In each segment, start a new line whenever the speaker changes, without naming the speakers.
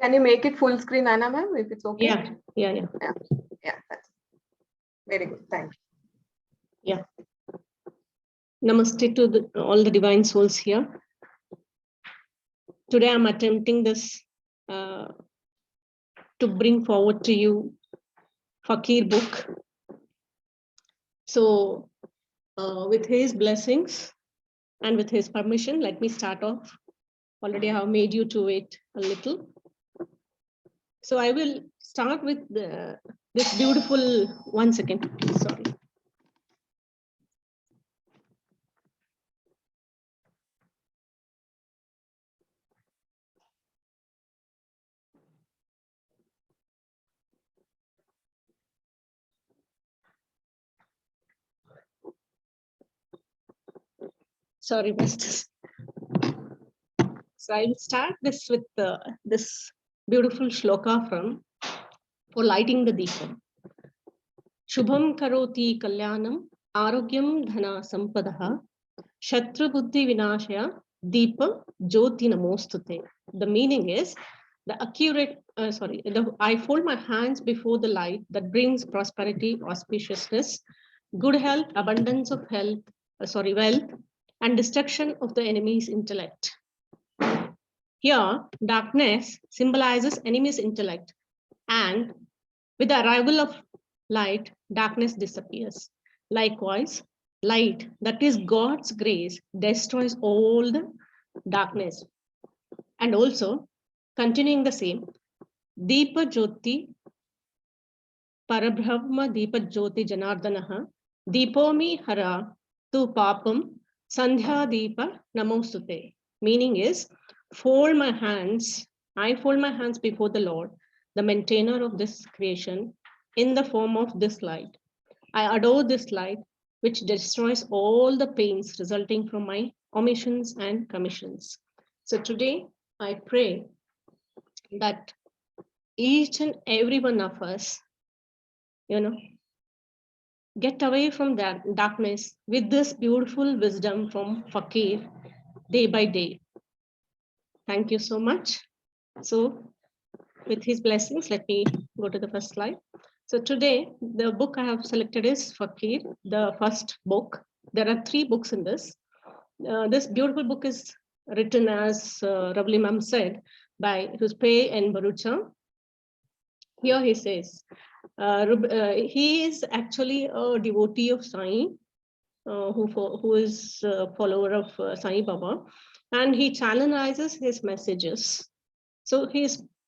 Can you make it full screen, Anna ma'am, if it's okay?
Yeah.
That's very good. Thank
you. Yeah. Namaste to all the divine souls here. Today I'm attempting this to bring forward to you Fakir book. So with his blessings and with his permission, let me start off. Already I have made you to wait a little. So I will start with this beautiful, one second, sorry. Sorry, Masters. So I will start this with this beautiful shloka from For Lighting the Deepam. Shubham karoti kalyanam arogyam dhana sampadaha Shatru buddhi vinashaya deepa jyoti namostute. The meaning is the accurate, I fold my hands before the light that brings prosperity, auspiciousness, good health, abundance of health, wealth, and destruction of the enemy's intellect. Here, darkness symbolizes enemy's intellect, and with the arrival of light, darkness disappears. Likewise, light, that is God's grace, destroys all the darkness. And also, continuing the same, Deepa Jyoti, Parabrahma Deepa Jyoti Janardanaha, Deepomi Hara Tu Papam, Sandhya Deepa Namostute. Meaning is, I fold my hands before the Lord, the maintainer of this creation, in the form of this light. I adore this light, which destroys all the pains resulting from my omissions and commissions. So today, I pray that each and every one of us, get away from that darkness with this beautiful wisdom from Fakir, day by day. Thank you so much. So with his blessings, let me go to the first slide. So today, the book I have selected is Fakir, the first book. There are 3 books in this. This beautiful book is written, as Ravli Ma'am said, by Ruspe and Barucha. Here he says, he is actually a devotee of Sai, who is a follower of Sai Baba, and he channelizes his messages. So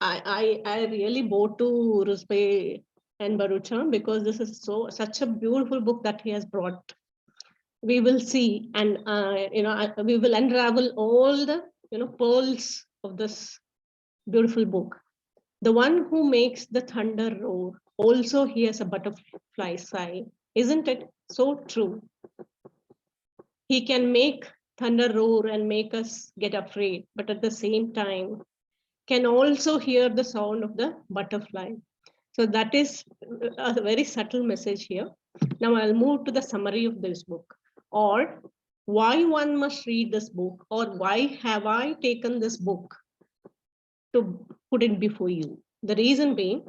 I really bow to Ruspe and Barucha, because this is such a beautiful book that he has brought. We will see, and we will unravel all the pearls of this beautiful book. The one who makes the thunder roar also hears a butterfly sigh. Isn't it so true? He can make thunder roar and make us get afraid, but at the same time can also hear the sound of the butterfly. So that is a very subtle message here. Now I'll move to the summary of this book, or why one must read this book, or why have I taken this book to put it before you. The reason being,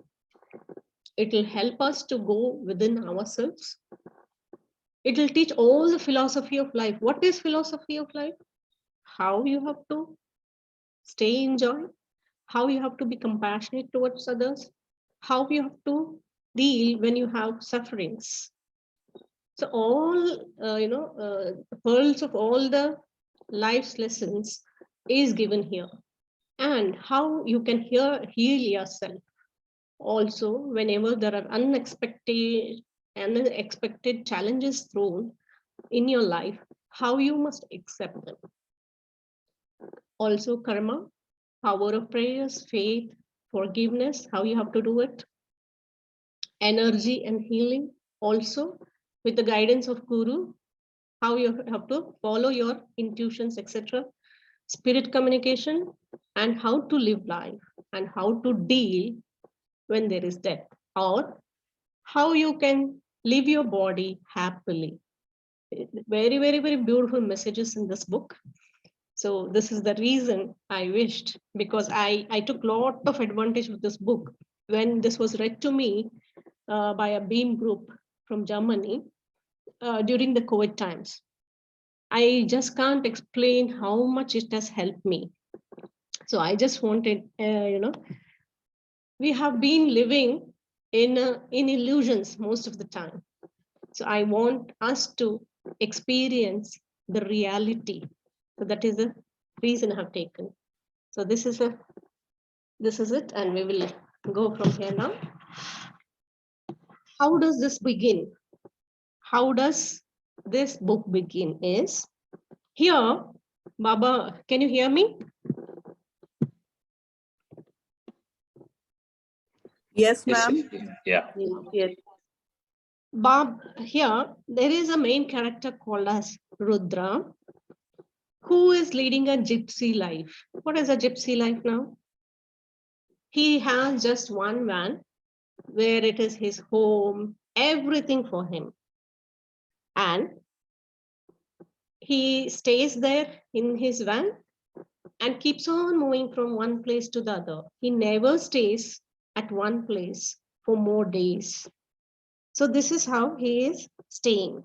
it will help us to go within ourselves. It will teach all the philosophy of life. What is philosophy of life? How you have to stay in joy, how you have to be compassionate towards others, how you have to deal when you have sufferings. So all, the pearls of all the life's lessons is given here, and how you can heal yourself. Also, whenever there are unexpected challenges thrown in your life, how you must accept them. Also, karma, power of prayers, faith, forgiveness, how you have to do it. Energy and healing, also with the guidance of Guru, how you have to follow your intuitions, etc. Spirit communication, and how to live life, and how to deal when there is death, or how you can live your body happily. Very, very, very beautiful messages in this book. So this is the reason I wished, because I took a lot of advantage of this book. When this was read to me by a Beam group from Germany during the COVID times, I just can't explain how much it has helped me. So I just wanted, we have been living in illusions most of the time. So I want us to experience the reality. So that is the reason I have taken. So this is it, and we will go from here now. How does this begin? How does this book begin? Is here, Baba, can you hear me?
Yes, ma'am.
Yeah.
Yes. Bob, here there is a main character called as Rudra, who is leading a gypsy life. What is a gypsy life now? He has just one van where it is his home, everything for him. And he stays there in his van and keeps on moving from one place to the other. He never stays at one place for more days. So this is how he is staying.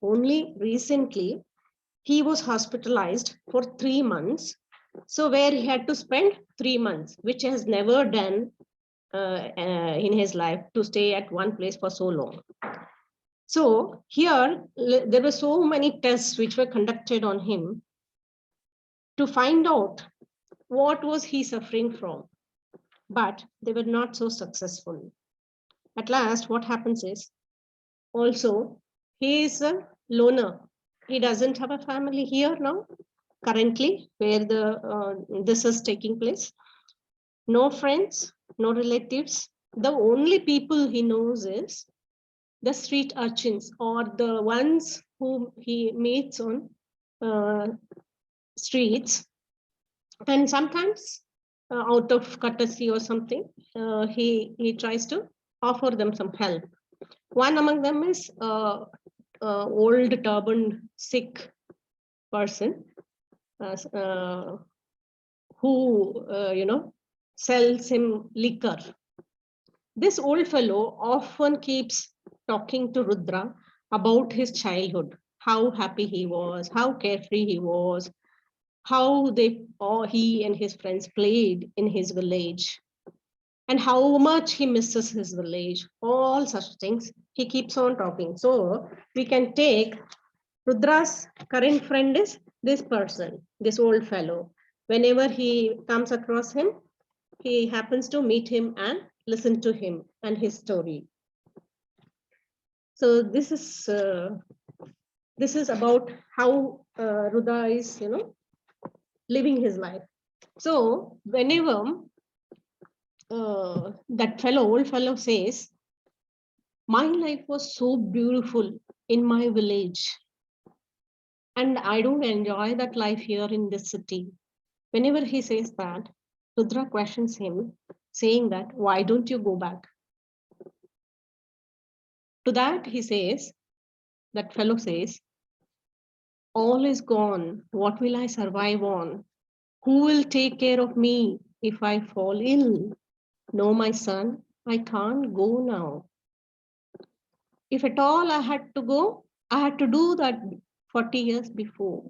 Only recently, he was hospitalized for 3 months. So where he had to spend 3 months, which he has never done in his life, to stay at one place for so long. So here, there were so many tests which were conducted on him to find out what was he suffering from, but they were not so successful. At last, what happens is, also, he is a loner. He doesn't have a family here now, currently, where this is taking place. No friends, no relatives. The only people he knows is the street urchins, or the ones whom he meets on streets. And sometimes, out of courtesy or something, he tries to offer them some help. One among them is old turbaned sick person who sells him liquor. This old fellow often keeps talking to Rudra about his childhood, how happy he was, how carefree he was, how he and his friends played in his village, and how much he misses his village, all such things. He keeps on talking. So we can take Rudra's current friend is this person, this old fellow. Whenever he comes across him, he happens to meet him and listen to him and his story. So this is about how Rudra is, living his life. So whenever that old fellow says, my life was so beautiful in my village, and I don't enjoy that life here in this city. Whenever he says that, Rudra questions him, saying that, why don't you go back? To that he says, that fellow says, all is gone. What will I survive on? Who will take care of me if I fall ill? No, my son, I can't go now. If at all I had to go, I had to do that 40 years before.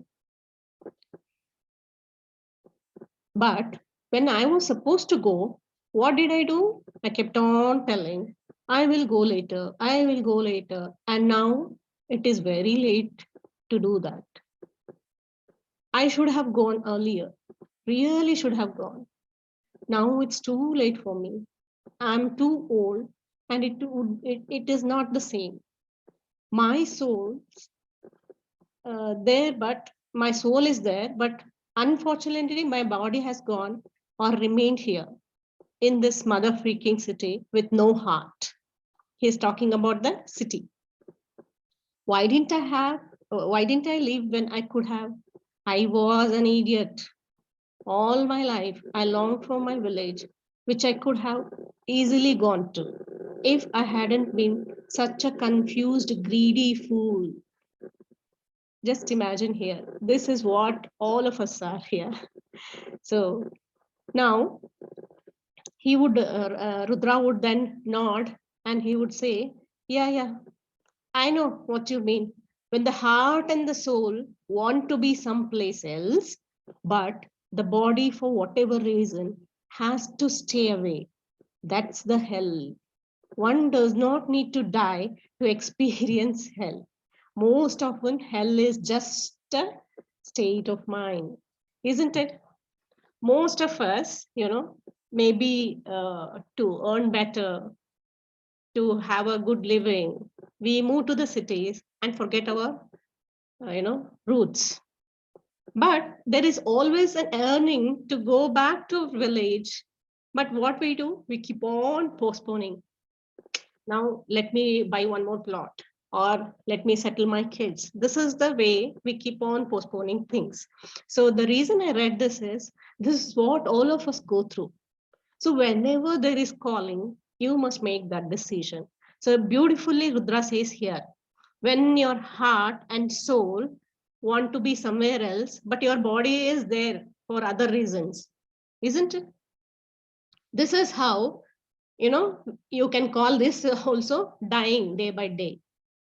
But when I was supposed to go, what did I do? I kept on telling, I will go later, I will go later. And now it is very late to do that. I should have gone earlier, really should have gone. Now it's too late for me. I'm too old, and it is not the same. My soul there, but my soul is there, but unfortunately my body has gone or remained here in this mother freaking city with no heart. He's talking about the city. Why didn't I leave when I could have? I was an idiot. All my life, I longed for my village, which I could have easily gone to if I hadn't been such a confused, greedy fool. Just imagine here. This is what all of us are here. So now Rudra would then nod and he would say, yeah, yeah, I know what you mean. When the heart and the soul want to be someplace else, but the body, for whatever reason, has to stay away. That's the hell. One does not need to die to experience hell. Most often, hell is just a state of mind, isn't it? Most of us, maybe to earn better, to have a good living, we move to the cities and forget our, roots. But there is always an earning to go back to village. But what we do, we keep on postponing. Now let me buy one more plot, or let me settle my kids. This is the way we keep on postponing things. So the reason I read this is what all of us go through. So whenever there is calling, you must make that decision. So beautifully Rudra says here, when your heart and soul want to be somewhere else, but your body is there for other reasons, isn't it? This is how, you can call this also dying day by day,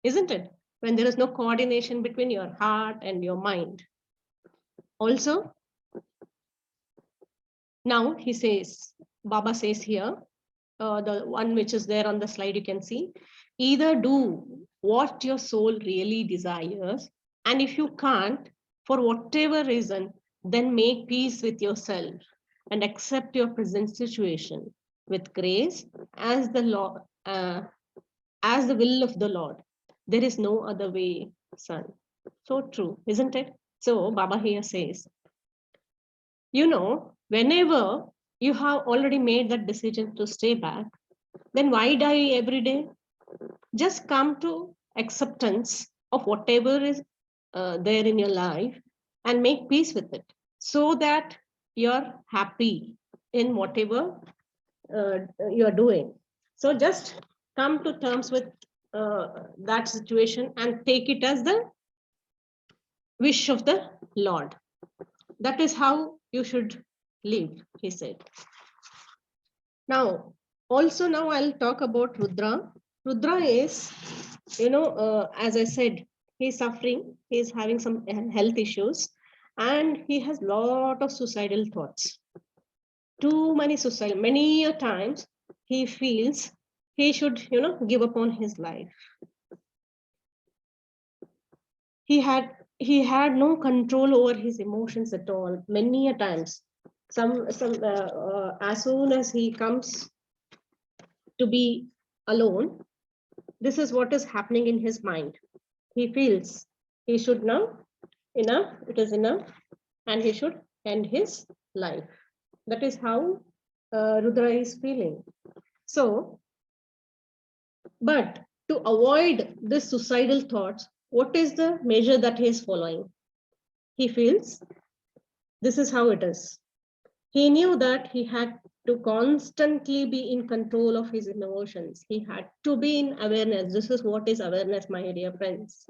isn't it? When there is no coordination between your heart and your mind. Also, now he says, Baba says here, the one which is there on the slide, you can see, either do what your soul really desires, and if you can't, for whatever reason, then make peace with yourself and accept your present situation with grace as the Lord, as the will of the Lord. There is no other way, son. So true, isn't it? So Baba here says, whenever you have already made that decision to stay back, then why die every day? Just come to acceptance of whatever is there in your life and make peace with it so that you're happy in whatever you're doing. So just come to terms with that situation and take it as the wish of the Lord. That is how you should live, he said. Now, also now I'll talk about Rudra. Rudra is, as I said, he's suffering, he's having some health issues, and he has lot of suicidal thoughts. Too many suicidal, many times he feels he should, give up on his life. He had no control over his emotions at all, many a times. As soon as he comes to be alone, this is what is happening in his mind. He feels he should now, enough, it is enough, and he should end his life. That is how Rudra is feeling. So, but to avoid this suicidal thoughts, what is the measure that he is following? He feels this is how it is. He knew that he had to constantly be in control of his emotions. He had to be in awareness. This is what is awareness, my dear friends.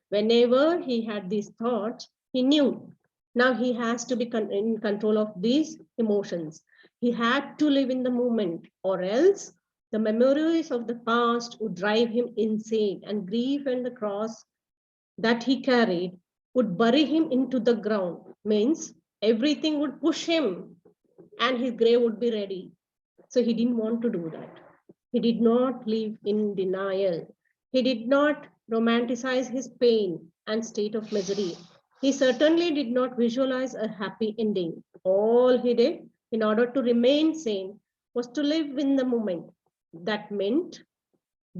Whenever he had these thoughts, he knew now he has to be in control of these emotions. He had to live in the moment, or else the memories of the past would drive him insane, and grief and the cross that he carried would bury him into the ground. Means everything would push him and his grave would be ready. So he didn't want to do that. He did not live in denial. He did not romanticize his pain and state of misery. He certainly did not visualize a happy ending. All he did in order to remain sane was to live in the moment. That meant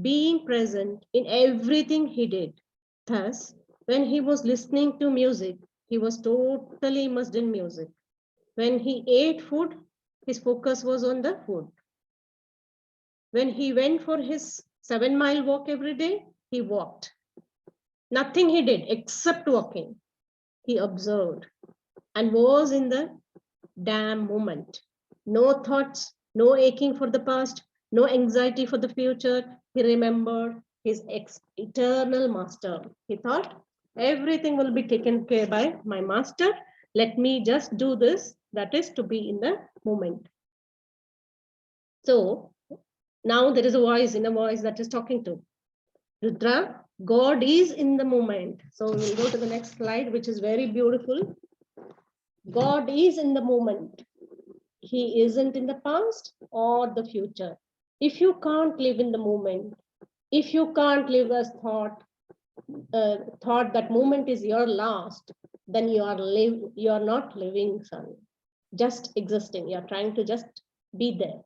being present in everything he did. Thus, when he was listening to music, he was totally immersed in music. When he ate food, his focus was on the food. When he went for his 7-mile walk every day, he walked. Nothing he did except walking. He observed and was in the damn moment. No thoughts, no aching for the past, no anxiety for the future. He remembered his eternal master. He thought, Everything will be taken care by my master. Let me just do this. That is to be in the moment. So now there is a voice, inner voice that is talking to Rudra. God is in the moment. So we'll go to the next slide, which is very beautiful. God is in the moment. He isn't in the past or the future. If you can't live in the moment, if you can't live as thought that moment is your last, then you are not living, son. Just existing. You're trying to just be there.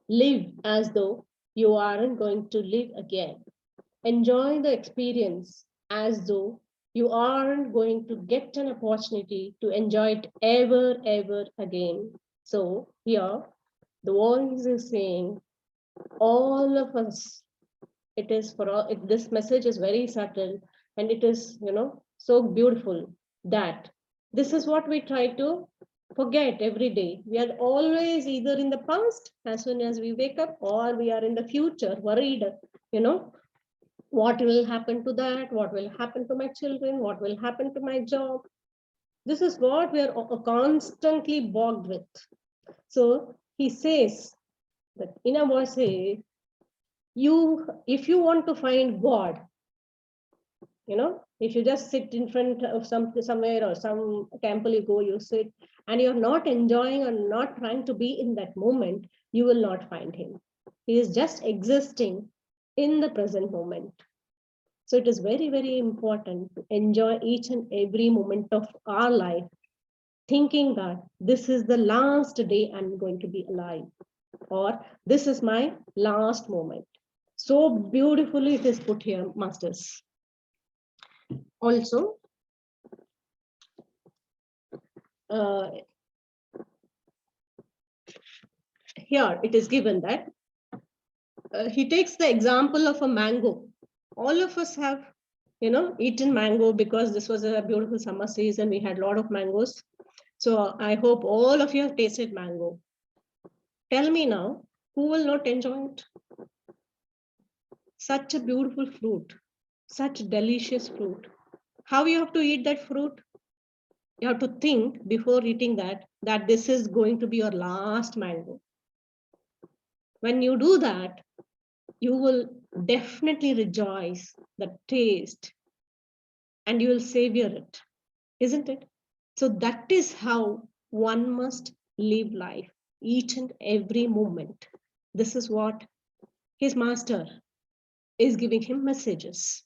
Live as though you aren't going to live again. Enjoy the experience as though you aren't going to get an opportunity to enjoy it ever again. So here, the voice is saying, all of us, it is for all, this message is very subtle, and it is, so beautiful that this is what we try to forget every day. We are always either in the past as soon as we wake up, or we are in the future worried, what will happen to that, what will happen to my children, what will happen to my job. This is what we are constantly bogged with. So he says that inner voice says, if you want to find God, if you just sit in front of somewhere or some temple, you sit and you're not enjoying or not trying to be in that moment, you will not find him. He is just existing in the present moment. So it is very important to enjoy each and every moment of our life, thinking that this is the last day I'm going to be alive, or this is my last moment. So beautifully it is put here, masters. Also, here it is given that he takes the example of a mango. All of us have, eaten mango because this was a beautiful summer season. We had a lot of mangoes. So I hope all of you have tasted mango. Tell me now, who will not enjoy it? Such a beautiful fruit, such delicious fruit. How you have to eat that fruit? You have to think before eating that this is going to be your last mango. When you do that, you will definitely rejoice the taste and you will savor it, isn't it? So that is how one must live life, each and every moment. This is what his master is giving him messages.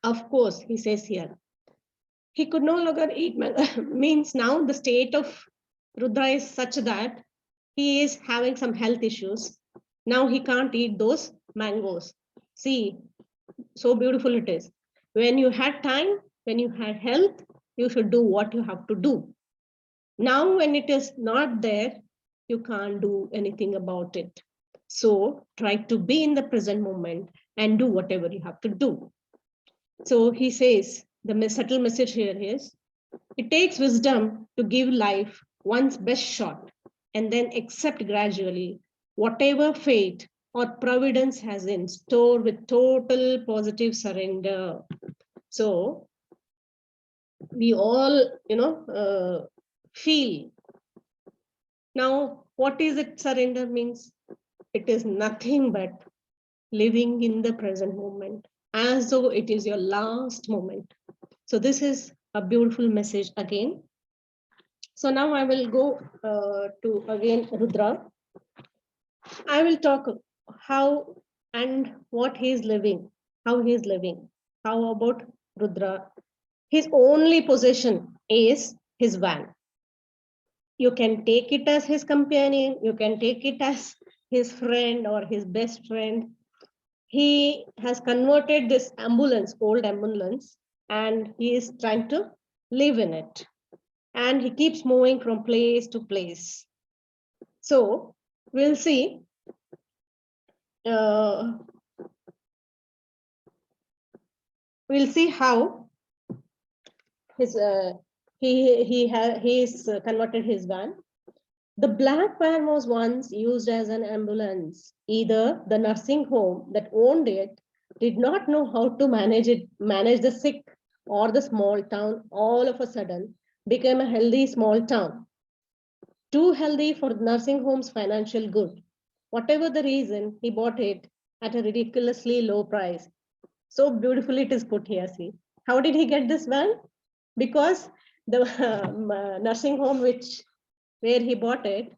Of course, he says here, he could no longer eat mango. Means now the state of Rudra is such that he is having some health issues. Now he can't eat those mangoes. See, so beautiful it is. When you had time, when you had health, you should do what you have to do. Now, when it is not there, you can't do anything about it. So try to be in the present moment and do whatever you have to do. So he says, the subtle message here is, it takes wisdom to give life one's best shot and then accept gradually whatever fate or providence has in store with total positive surrender. So we all, feel. Now, what is it? Surrender means it is nothing but living in the present moment as though it is your last moment. So this is a beautiful message again. So now I will go to again Rudra. I will talk how and what he is living, how he is living. How about Rudra? His only possession is his van. You can take it as his companion, you can take it as his friend or his best friend. He has converted this ambulance, old ambulance, and he is trying to live in it. And he keeps moving from place to place. So we'll see. We'll see how he's converted his van. The black van was once used as an ambulance. Either the nursing home that owned it did not know how to manage the sick, or the small town all of a sudden became a healthy small town, too healthy for nursing home's financial good. Whatever the reason, he bought it at a ridiculously low price. So beautifully it is put here. See, how did he get this van? Because the nursing home where he bought it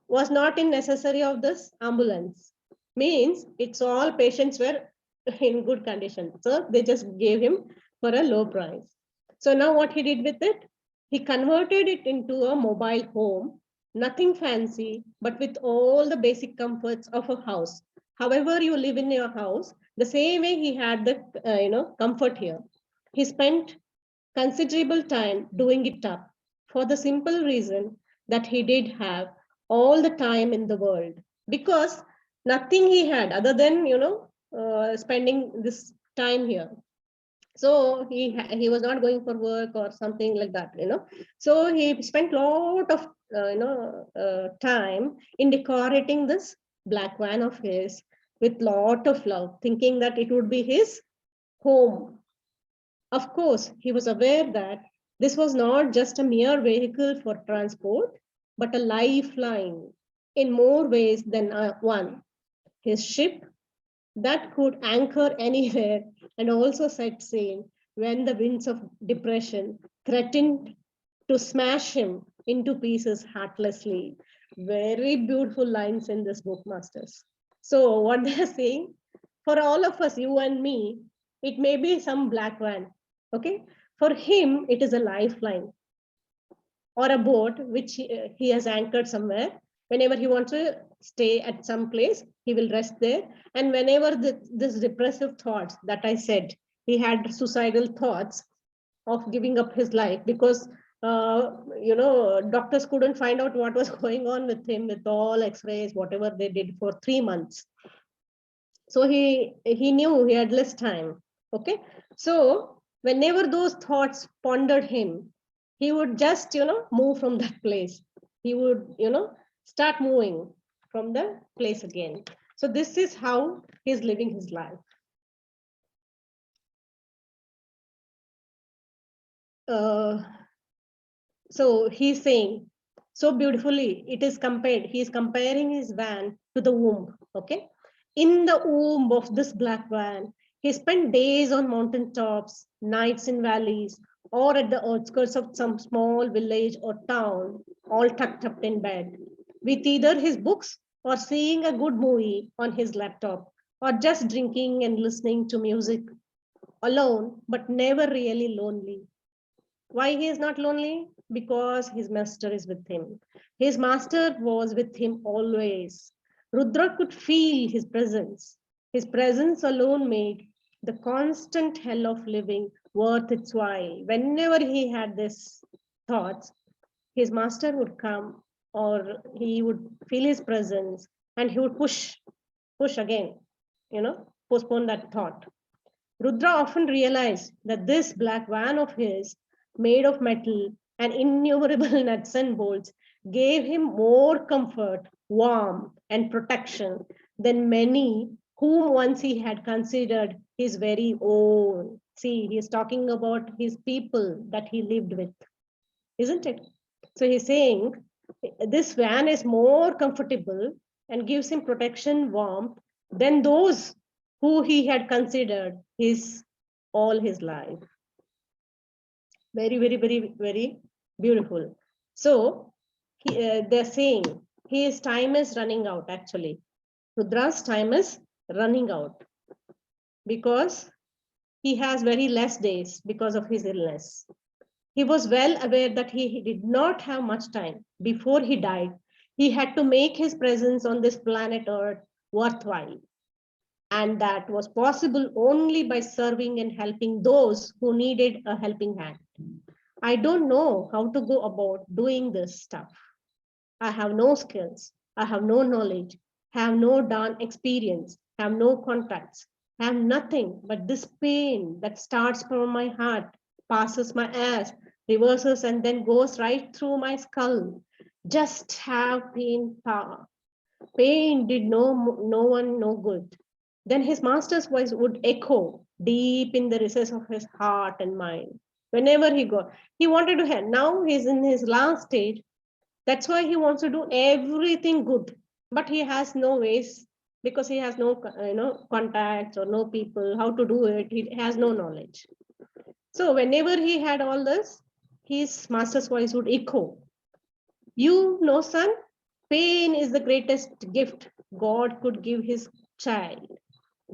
was not in necessary of this ambulance. Means it's all patients were in good condition. So they just gave him for a low price. So now what he did with it? He converted it into a mobile home, nothing fancy, but with all the basic comforts of a house. However you live in your house, the same way he had the comfort here. He spent considerable time doing it up for the simple reason that he did have all the time in the world, because nothing he had other than spending this time here. So he was not going for work or something like that, so he spent lot of time in decorating this black van of his with lot of love, thinking that it would be his home. Of course, he was aware that this was not just a mere vehicle for transport, but a lifeline in more ways than one. His ship that could anchor anywhere and also set sail when the winds of depression threatened to smash him into pieces heartlessly. Very beautiful lines in this book, Masters. So, what they're saying, for all of us, you and me, it may be some black van. Okay. For him, it is a lifeline or a boat which he has anchored somewhere. Whenever he wants to stay at some place, he will rest there. And whenever this depressive thoughts that I said, he had suicidal thoughts of giving up his life because doctors couldn't find out what was going on with him with all x-rays, whatever they did for 3 months. So he knew he had less time. Okay. So whenever those thoughts pondered him, he would just, move from that place. He would, start moving from the place again. So this is how he's living his life. So he's saying so beautifully, it is compared, he's comparing his van to the womb. Okay. In the womb of this black van, he spent days on mountain tops, nights in valleys, or at the outskirts of some small village or town, all tucked up in bed, with either his books or seeing a good movie on his laptop, or just drinking and listening to music alone, but never really lonely. Why he is not lonely? Because his master is with him. His master was with him always. Rudra could feel his presence. His presence alone made the constant hell of living worth its while. Whenever he had this thoughts, his master would come or he would feel his presence and he would push again, postpone that thought. Rudra often realized that this black van of his, made of metal and innumerable nuts and bolts, gave him more comfort, warmth, and protection than many whom once he had considered his very own. See, he is talking about his people that he lived with, isn't it? So he's saying this van is more comfortable and gives him protection, warmth than those who he had considered his all his life. Very, very, very, very beautiful. So they're saying his time is running out. Actually, Rudra's time is running out because he has very less days because of his illness. He was well aware that he did not have much time. Before he died, he had to make his presence on this planet Earth worthwhile. And that was possible only by serving and helping those who needed a helping hand. I don't know how to go about doing this stuff. I have no skills. I have no knowledge, have no darn experience, have no contacts, have nothing but this pain that starts from my heart, passes my ass, reverses, and then goes right through my skull. Just have pain power. Pain did no one no good. then his master's voice would echo deep in the recess of his heart and mind. Whenever he got, he wanted to have, now he's in his last stage. That's why he wants to do everything good, but he has no ways because he has no, contacts or no people, how to do it. He has no knowledge. So whenever he had all this, his master's voice would echo. You know, son, pain is the greatest gift God could give his child,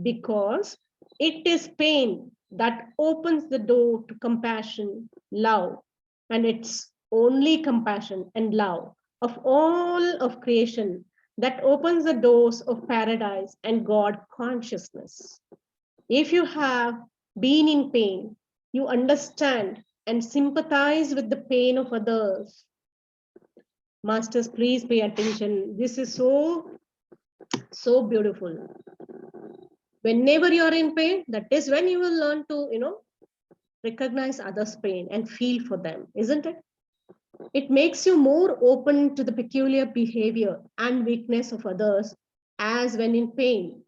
because it is pain that opens the door to compassion, love, and it's only compassion and love of all of creation that opens the doors of paradise and God consciousness. If you have been in pain, you understand and sympathize with the pain of others. Masters, please pay attention. This is so beautiful. Whenever you're in pain, that is when you will learn to, recognize others' pain and feel for them, isn't it? It makes you more open to the peculiar behavior and weakness of others, as when in pain.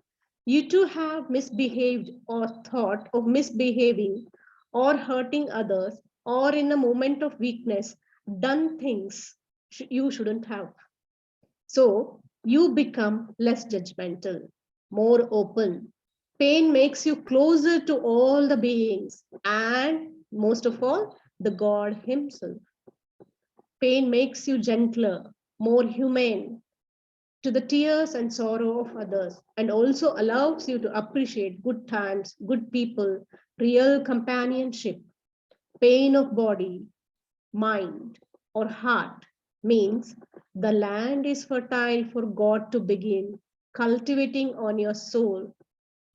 You too have misbehaved or thought of misbehaving or hurting others, or in a moment of weakness, done things you shouldn't have. So you become less judgmental, more open. Pain makes you closer to all the beings and, most of all, the God Himself. Pain makes you gentler, more humane to the tears and sorrow of others, and also allows you to appreciate good times, good people, real companionship. Pain of body, mind, or heart means the land is fertile for God to begin cultivating on your soul.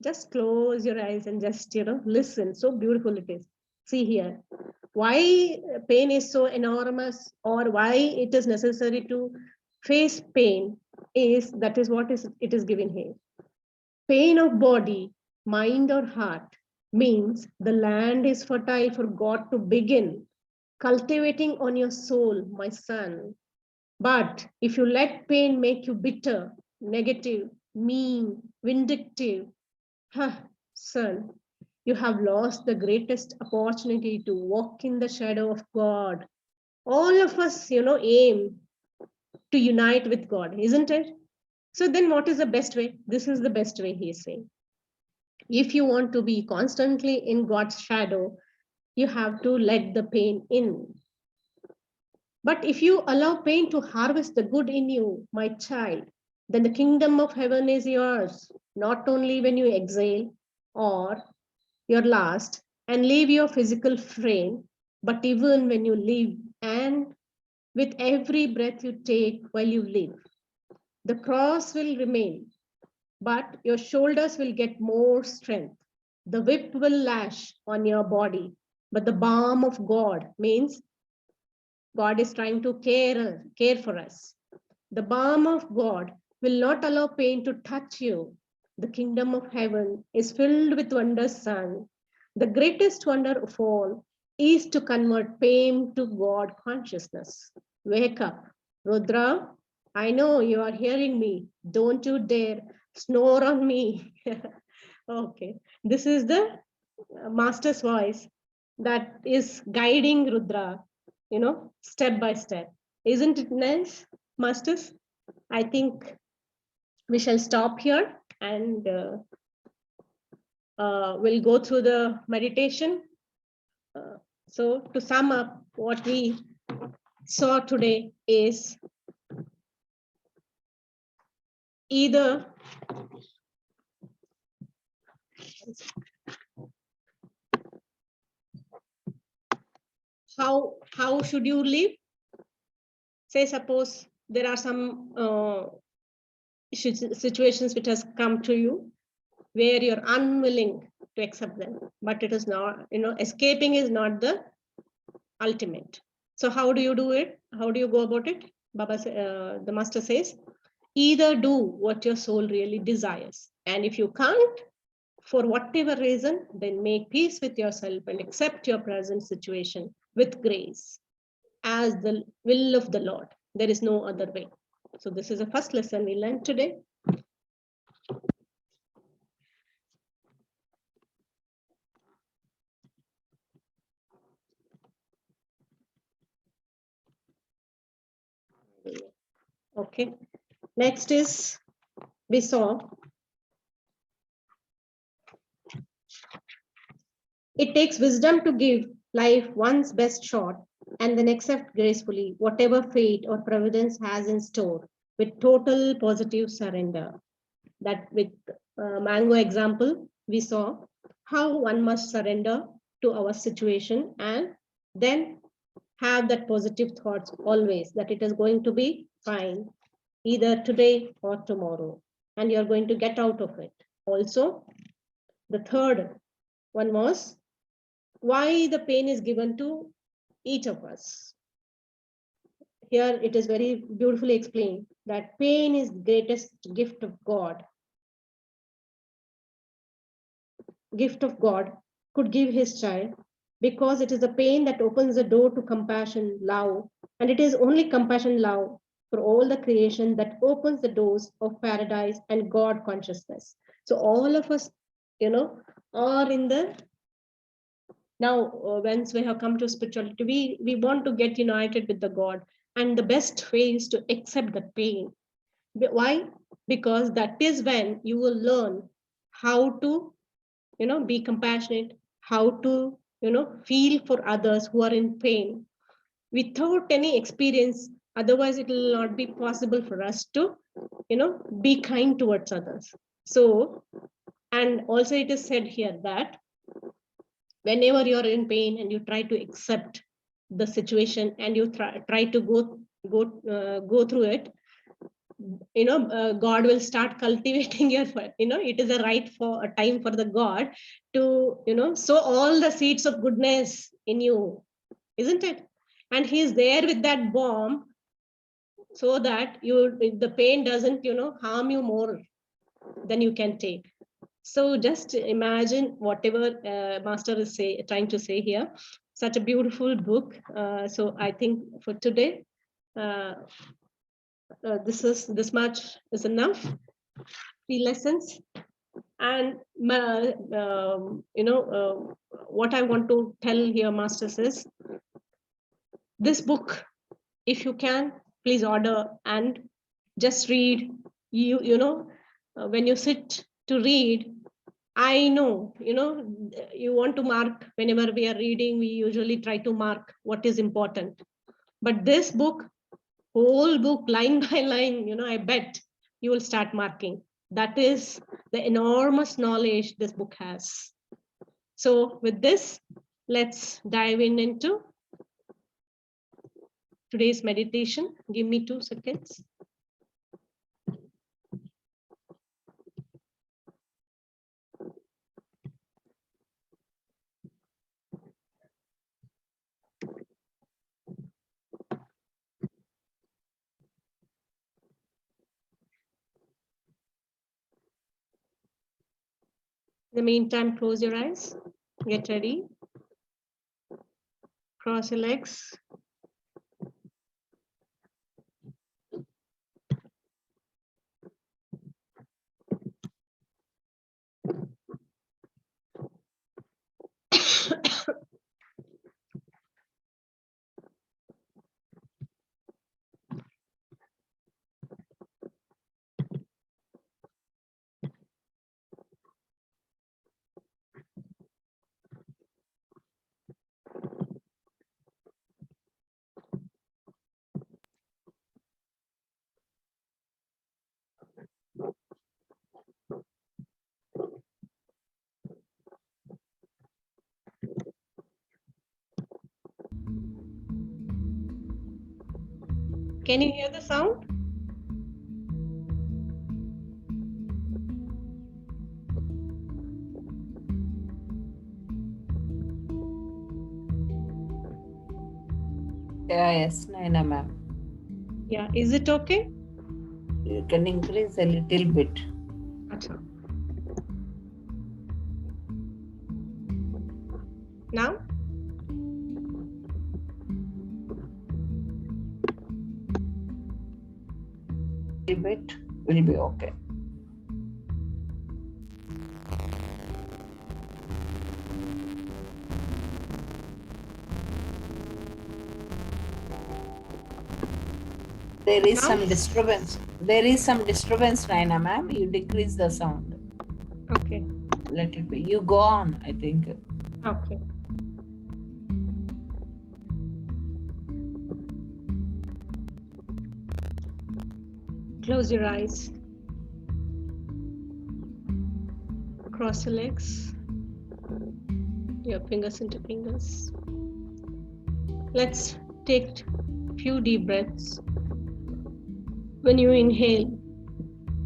Just close your eyes and just, listen. So beautiful it is. See here. Why pain is so enormous, or why it is necessary to face pain, is that is what is it is given here. Pain of body, mind, or heart means the land is fertile for God to begin cultivating on your soul, my son. But if you let pain make you bitter, negative, mean, vindictive, son, you have lost the greatest opportunity to walk in the shadow of God. All of us, aim to unite with God, isn't it? So then what is the best way? This is the best way, he is saying. If you want to be constantly in God's shadow, you have to let the pain in. But if you allow pain to harvest the good in you, my child, then the kingdom of heaven is yours, not only when you exhale or your last and leave your physical frame, but even when you live and with every breath you take while you live. The cross will remain, but your shoulders will get more strength. The whip will lash on your body, but the balm of God means God is trying to care for us. The balm of God will not allow pain to touch you. The kingdom of heaven is filled with wonders, son. The greatest wonder of all is to convert pain to God consciousness. Wake up, Rudra. I know you are hearing me. Don't you dare snore on me. Okay, this is the master's voice that is guiding Rudra, step by step. Isn't it nice, masters? I think we shall stop here and we'll go through the meditation. So to sum up, what we saw today is either how should you live? Say suppose there are some situations which has come to you where you're unwilling to accept them, but it is not, escaping is not the ultimate. So how do you do it? How do you go about it? The master says, either do what your soul really desires, and if you can't, for whatever reason, then make peace with yourself and accept your present situation with grace as the will of the Lord. There is no other way. So this is the first lesson we learned today. Okay. Next is, we saw it takes wisdom to give life one's best shot and then accept gracefully whatever fate or providence has in store with total positive surrender. That with mango example, we saw how one must surrender to our situation and then have that positive thoughts always that it is going to be fine, either today or tomorrow, and you're going to get out of it. Also, the third one was why the pain is given to each of us. Here it is very beautifully explained that pain is the greatest gift of God. Gift of God could give his child, because it is the pain that opens the door to compassion, love, and it is only compassion, love for all the creation that opens the doors of paradise and God consciousness. So all of us, are in the now once we have come to spirituality, we want to get united with the God, and the best way is to accept the pain. Why? Because that is when you will learn how to be compassionate, how to feel for others who are in pain without any experience. Otherwise it will not be possible for us to be kind towards others. So, and also it is said here that whenever you're in pain and you try to accept the situation and you try to go through it, God will start cultivating your, it is a right for a time for the God to sow all the seeds of goodness in you, isn't it? And he's there with that bomb so that the pain doesn't harm you more than you can take. So just imagine whatever master is trying to say here. Such a beautiful book. So I think for today this much is enough. 3 lessons. And what I want to tell here, masters, is this book, if you can, please order and just read. When you sit to read, I know you want to mark. Whenever we are reading, we usually try to mark what is important, but this book, whole book, line by line, I bet you will start marking. That is the enormous knowledge this book has. So with this, let's dive into today's meditation. Give me 2 seconds. In the meantime, close your eyes, get ready, cross your legs. Can you hear the sound?
Yeah, yes, Naina ma'am.
Yeah, is it okay?
You can increase a little bit.
Achha. Now?
A bit will be okay. There is
Now?
some disturbance. There is some disturbance, Naina ma'am. You decrease the sound.
Okay.
Let it be. You go on, I think.
Okay. Close your eyes. Cross your legs. Your fingers into fingers. Let's take a few deep breaths. When you inhale,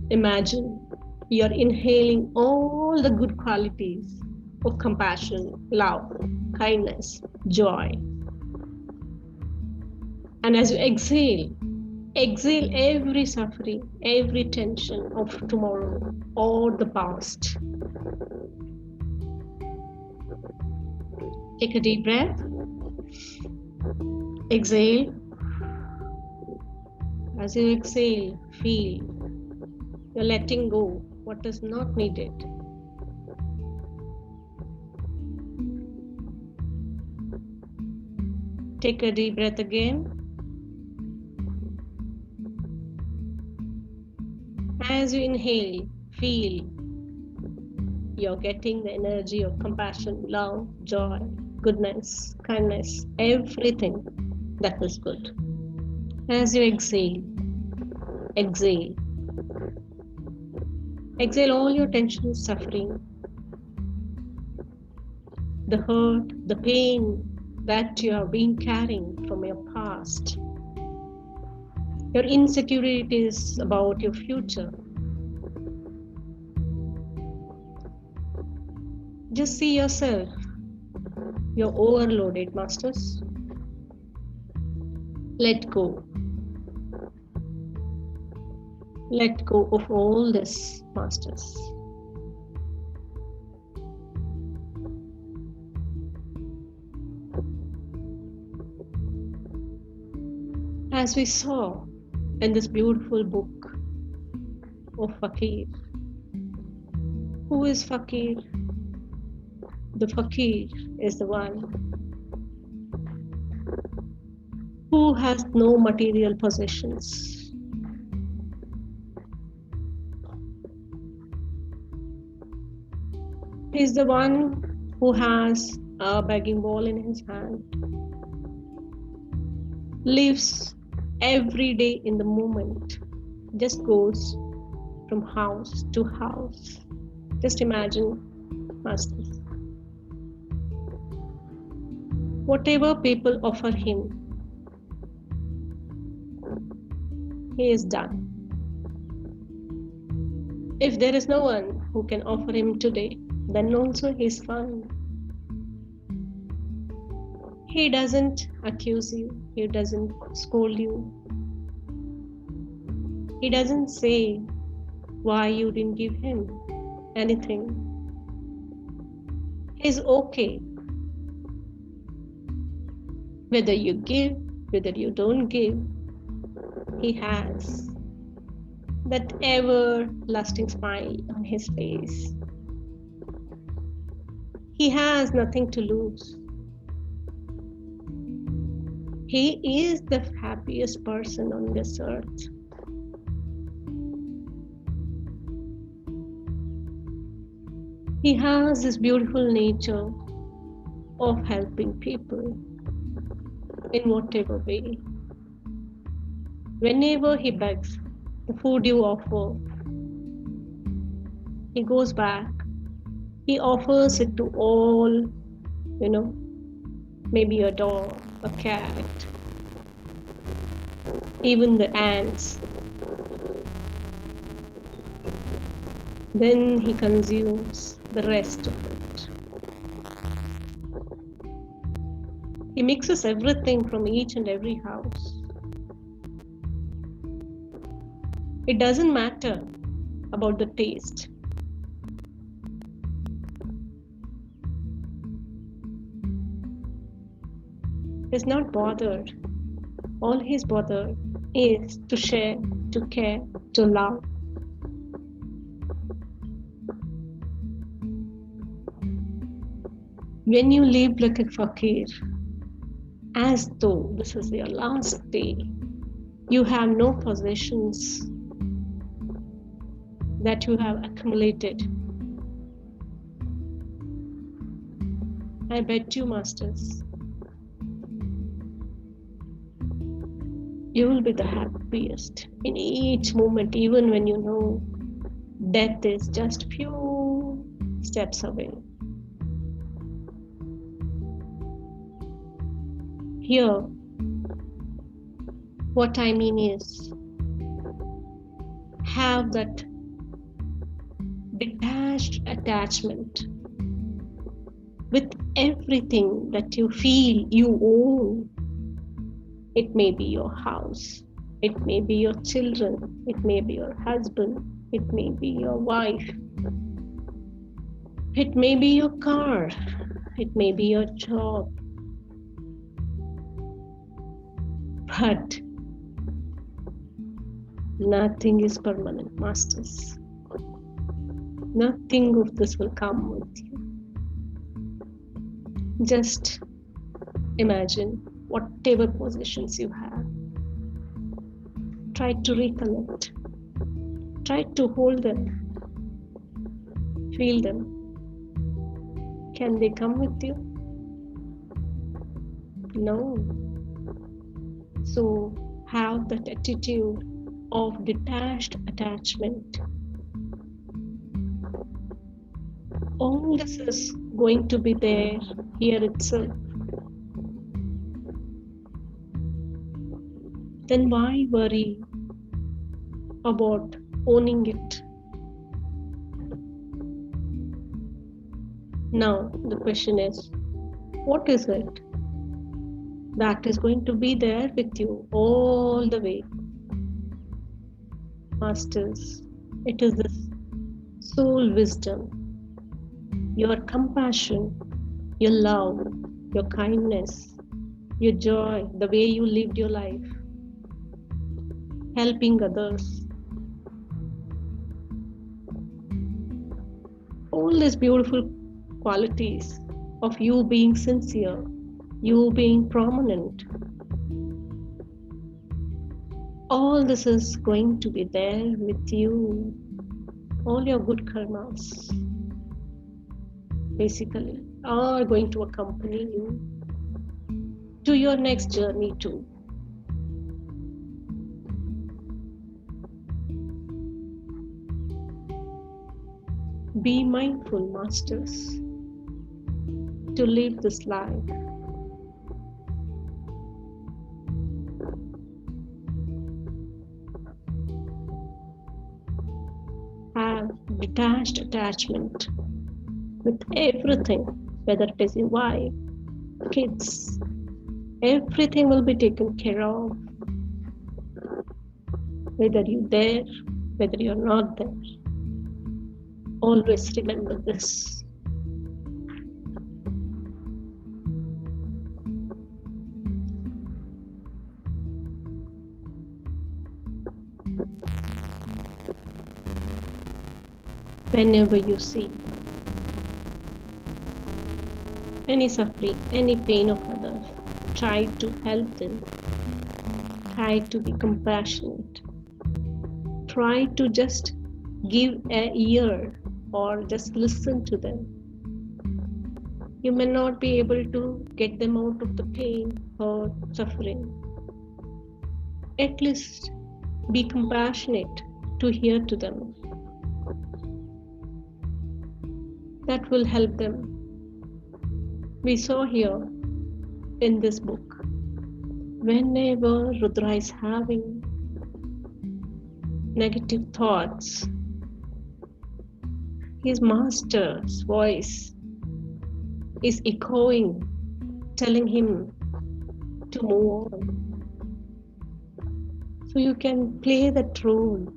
imagine you're inhaling all the good qualities of compassion, love, kindness, joy. And as you exhale, exhale every suffering, every tension of tomorrow or the past. Take a deep breath. Exhale. As you exhale, feel you're letting go what is not needed. Take a deep breath again. As you inhale, feel you're getting the energy of compassion, love, joy, goodness, kindness, everything that is good. As you exhale, exhale. Exhale all your tension, suffering, the hurt, the pain that you have been carrying from your past, your insecurities about your future. Just see yourself. You're overloaded, masters. Let go. Let go of all this, masters. As we saw in this beautiful book of Fakir, who is Fakir? The Fakir is the one who has no material possessions. He is the one who has a begging bowl in his hand, lives every day in the moment, just goes from house to house. Just imagine, masters. Whatever people offer him, he is done. If there is no one who can offer him today, then also he is fine. He doesn't accuse you. He doesn't scold you. He doesn't say why you didn't give him anything. He's okay. Whether you give, whether you don't give, he has that everlasting smile on his face. He has nothing to lose. He is the happiest person on this earth. He has this beautiful nature of helping people in whatever way. Whenever he begs, the food you offer, he goes back. He offers it to all, maybe a dog, a cat, even the ants. Then he consumes the rest of it. He mixes everything from each and every house. It doesn't matter about the taste. He's not bothered. All he's bothered is to share, to care, to love. When you live like a fakir, as though this is your last day, You have no possessions that you have accumulated. I bet you, masters, you will be the happiest in each moment, even when you know death is just few steps away. Here, what I mean is, have that detached attachment with everything that you feel you own. It may be your house, it may be your children, it may be your husband, it may be your wife, it may be your car, it may be your job. But nothing is permanent, masters. Nothing of this will come with you. Just imagine whatever possessions you have. Try to recollect. Try to hold them. Feel them. Can they come with you? No. So have that attitude of detached attachment. All this is going to be there here itself. Then why worry about owning it? Now the question is, what is it that is going to be there with you all the way? Masters, it is this soul wisdom, your compassion, your love, your kindness, your joy, the way you lived your life, helping others. All these beautiful qualities of you being sincere, you being prominent. All this is going to be there with you. All your good karmas basically are going to accompany you to your next journey too. Be mindful, masters, to live this life. Have detached attachment with everything, whether it is your wife, kids, everything will be taken care of. Whether you're there, whether you're not there. Always remember this. Whenever you see any suffering, any pain of others, try to help them. Try to be compassionate. Try to just give an ear or just listen to them. You may not be able to get them out of the pain or suffering. At least be compassionate to hear to them. That will help them. We saw here in this book, whenever Rudra is having negative thoughts, his master's voice is echoing, telling him to move on. So you can play that role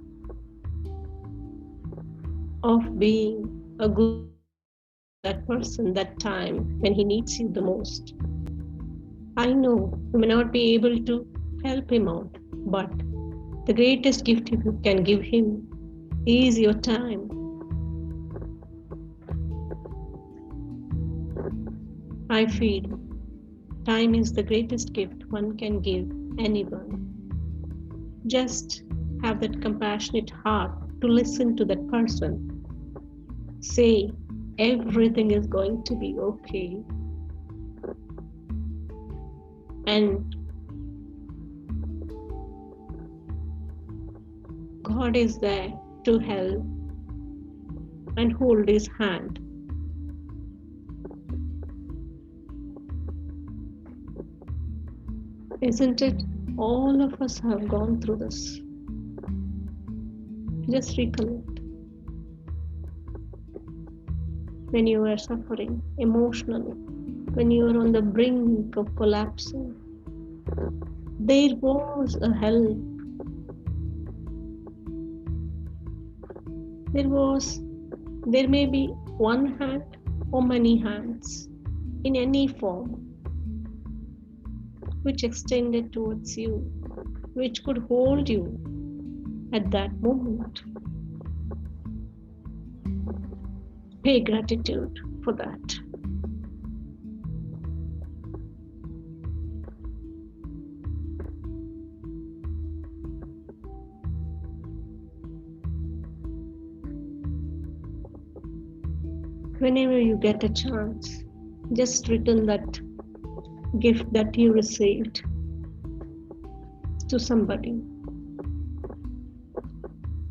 of being a good that person that time when he needs you the most. I know you may not be able to help him out, but the greatest gift you can give him is your time. I feel time is the greatest gift one can give anyone. Just have that compassionate heart to listen to that person. Say, everything is going to be okay. And God is there to help and hold his hand. Isn't it? All of us have gone through this. Just recollect when you were suffering emotionally, when you were on the brink of collapsing. There was a help. There may be one hand or many hands in any form which extended towards you, which could hold you at that moment. Pay gratitude for that. Whenever you get a chance, just return that gift that you received to somebody.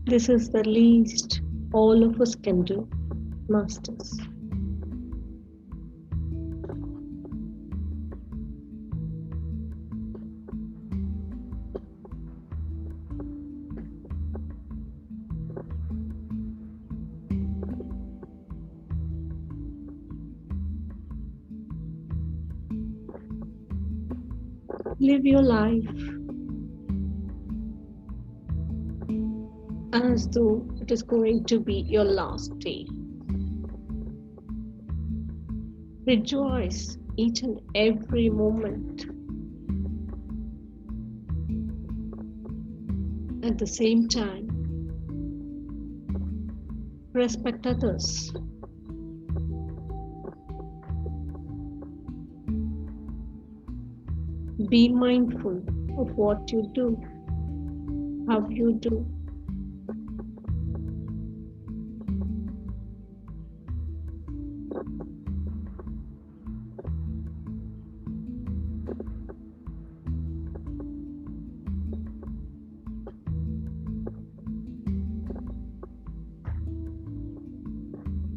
This is the least all of us can do, masters. Live your life as though it is going to be your last day. Rejoice each and every moment. At the same time, respect others. Be mindful of what you do, how you do.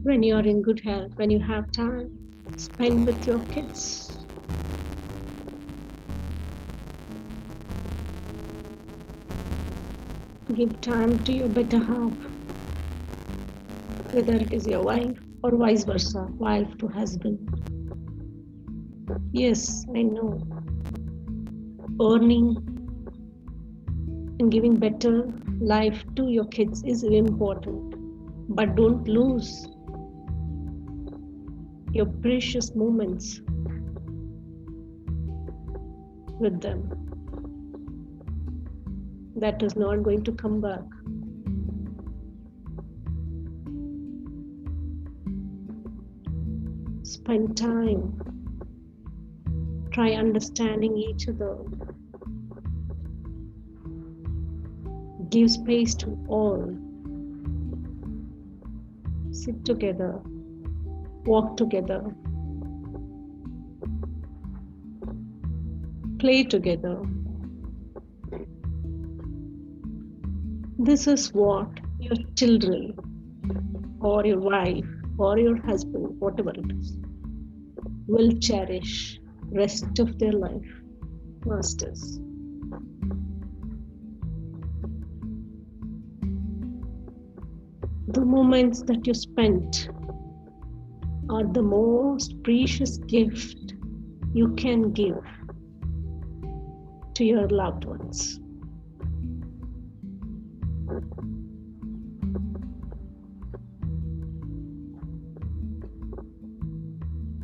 When you are in good health, when you have time, spend with your kids. Give time to your better half, whether it is your wife or vice versa, wife to husband. Yes, I know. Earning and giving better life to your kids is important, but don't lose your precious moments with them. That is not going to come back. Spend time. Try understanding each other. Give space to all. Sit together. Walk together. Play together. This is what your children or your wife or your husband, whatever it is, will cherish rest of their life. Masters. The moments that you spent are the most precious gift you can give to your loved ones.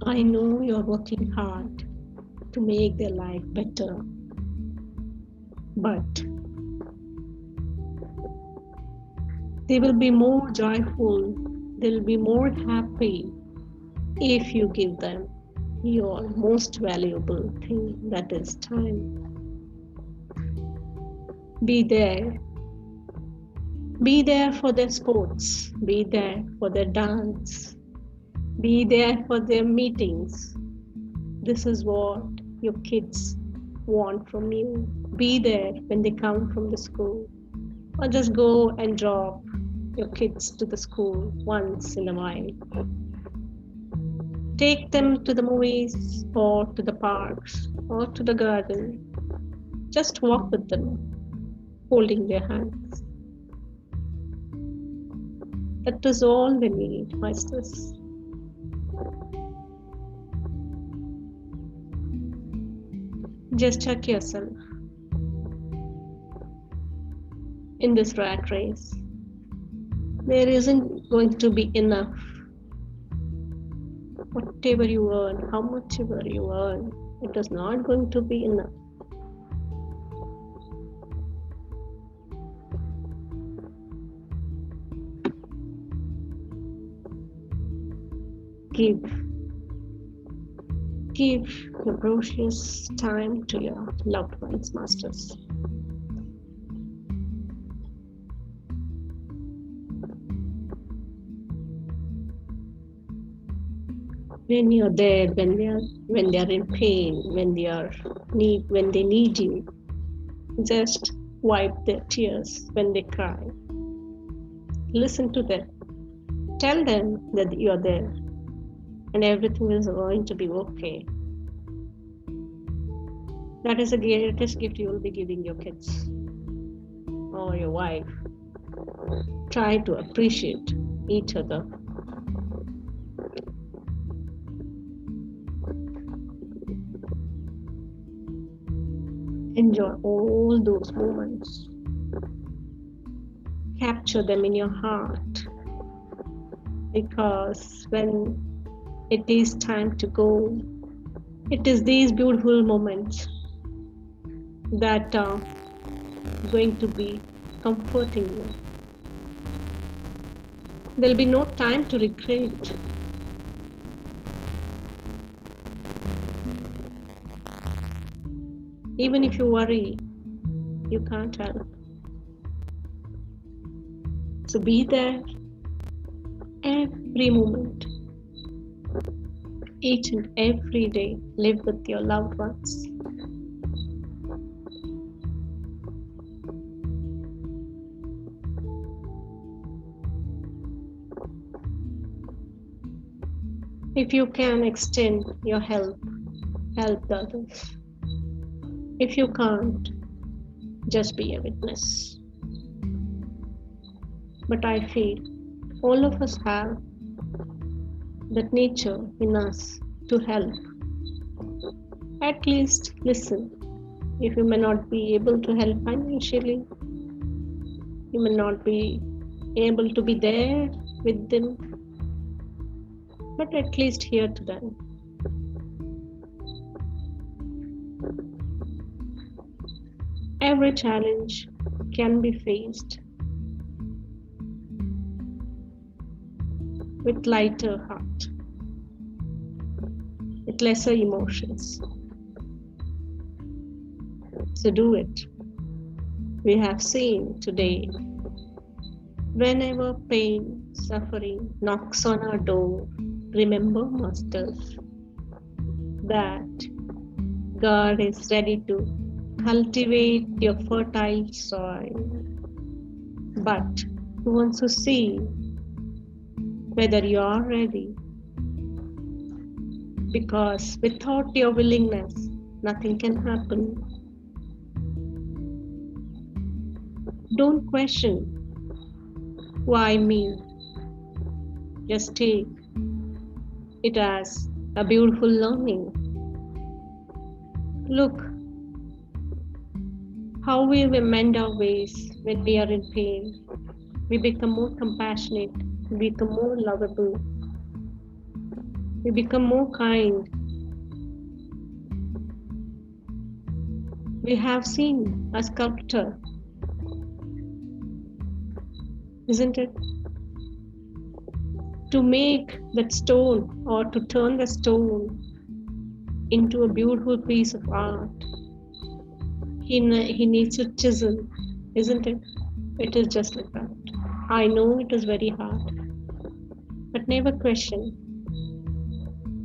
I know you're working hard to make their life better, but they will be more joyful, they'll be more happy if you give them your most valuable thing, that is time. Be there. Be there for their sports. Be there for their dance. Be there for their meetings. This is what your kids want from you. Be there when they come from the school. Or just go and drop your kids to the school once in a while. Take them to the movies or to the parks or to the garden. Just walk with them, holding their hands. That is all they need, Masters. Just check yourself in this rat race. There isn't going to be enough. Whatever you earn, how much ever you earn, it is not going to be enough. Give your precious time to your loved ones, Masters. When you're there, when they are in pain, when they need you, just wipe their tears when they cry. Listen to them. Tell them that you're there and everything is going to be okay. That is the greatest gift you will be giving your kids or your wife. Try to appreciate each other. Enjoy all those moments. Capture them in your heart. Because when it is time to go, it is these beautiful moments that are going to be comforting you. There'll be no time to regret. Even if you worry, you can't help. So be there every moment, each and every day. Live with your loved ones. If you can extend your help the others. If you can't, just be a witness. But I feel all of us have that nature in us to help. At least listen. If you may not be able to help financially, you may not be able to be there with them, but at least hear to them. Every challenge can be faced with lighter heart, with lesser emotions. So do it. We have seen today, whenever pain, suffering knocks on our door, remember, Masters, that God is ready to cultivate your fertile soil, but He wants to see whether you are ready. Because without your willingness, nothing can happen. Don't question, why me? Just take it as a beautiful learning. Look how we will mend our ways when we are in pain. We become more compassionate, we become more lovable, we become more kind. We have seen a sculptor, isn't it? To make that stone or to turn the stone into a beautiful piece of art, he needs to chisel isn't it? It is just like that. I know it is very hard, but never question.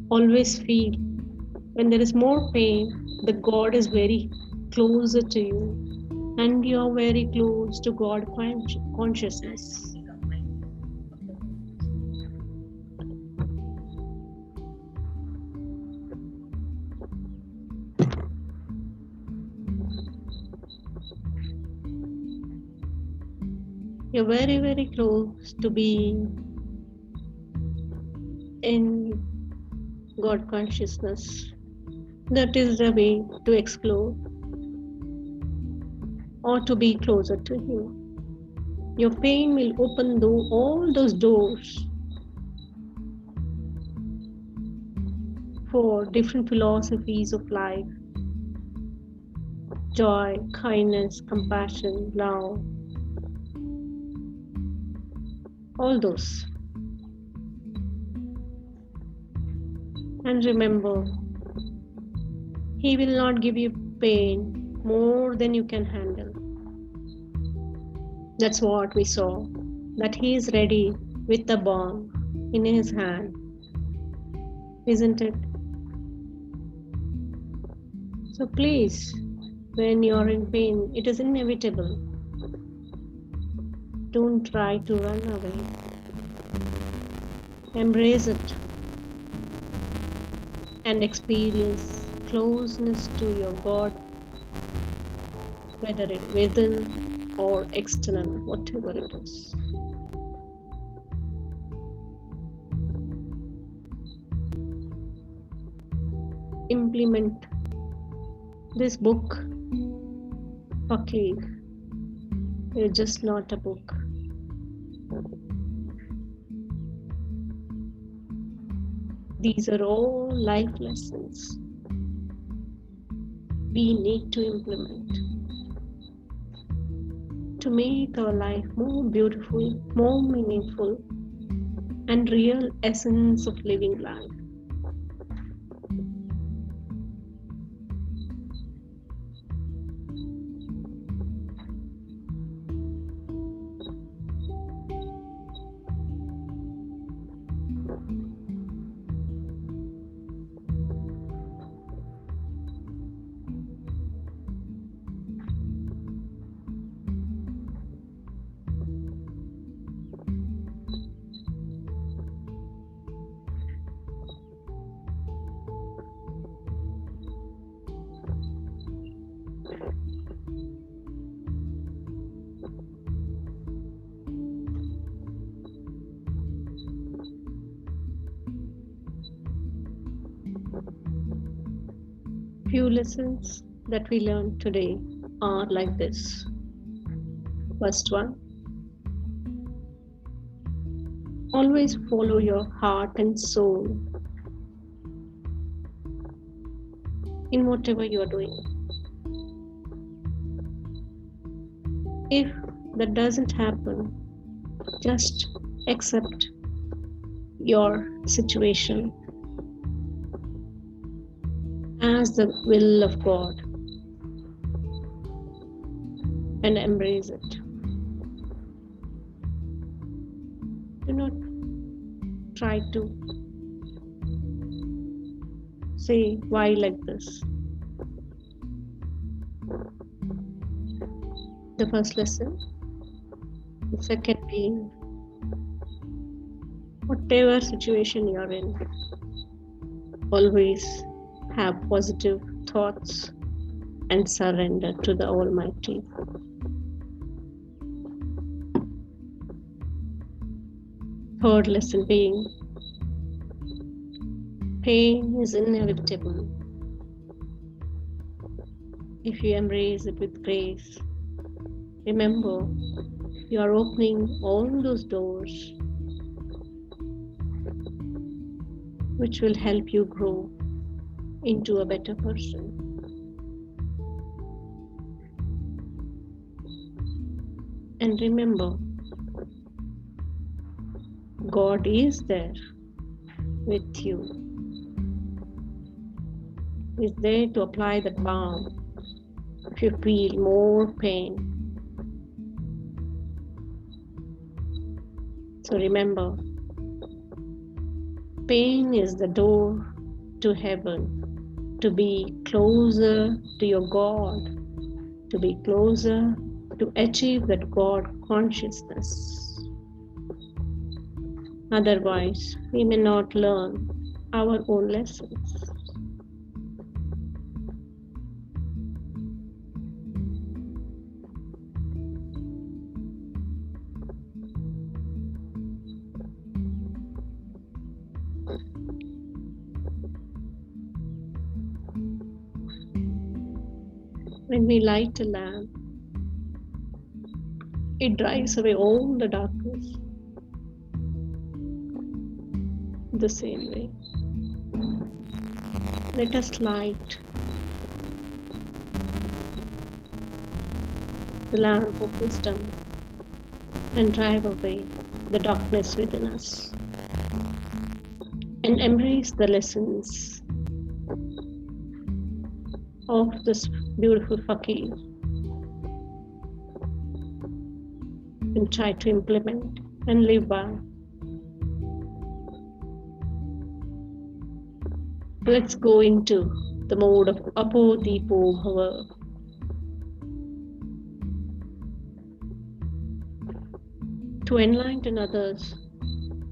Always feel when there is more pain, the God is very closer to you, and you are very close to God consciousness. You're very, very close to being in God consciousness. That is the way to explore or to be closer to Him. Your pain will open all those doors for different philosophies of life: joy, kindness, compassion, love, all those. And remember, He will not give you pain more than you can handle. That's what we saw, that He is ready with the bomb in His hand, isn't it? So please, when you're in pain, it is inevitable. Don't try to run away. Embrace it and experience closeness to your God, whether it's within or external, whatever it is. Implement this book, Fakir. It's just not a book. These are all life lessons we need to implement to make our life more beautiful, more meaningful, and real essence of living life. Few lessons that we learned today are like this. First one, always follow your heart and soul in whatever you are doing. If that doesn't happen, just accept your situation as the will of God and embrace it. Do not try to say why like this. The first lesson. The second being, whatever situation you're in, always have positive thoughts and surrender to the Almighty. Third lesson being, pain is inevitable. If you embrace it with grace, remember, you are opening all those doors which will help you grow into a better person. And remember, God is there with you. He is there to apply that balm if you feel more pain. So remember, pain is the door to heaven, to be closer to your God, to be closer to achieve that God consciousness. Otherwise, we may not learn our own lessons. When we light a lamp, it drives away all the darkness. The same way, let us light the lamp of wisdom and drive away the darkness within us and embrace the lessons of this beautiful Fakir and try to implement and live by. Let's go into the mode of Apo Deepo Bhava. To enlighten others,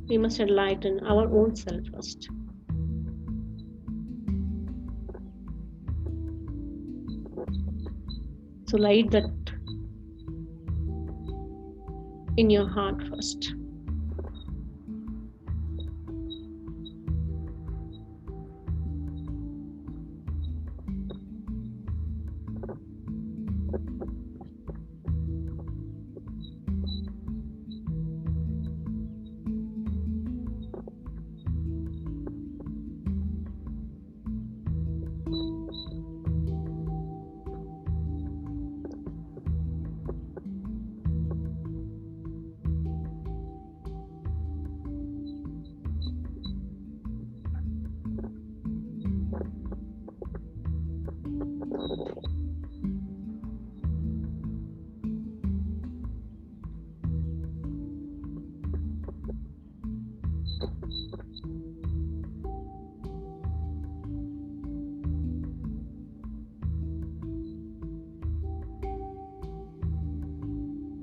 we must enlighten our own self first. So light that in your heart first.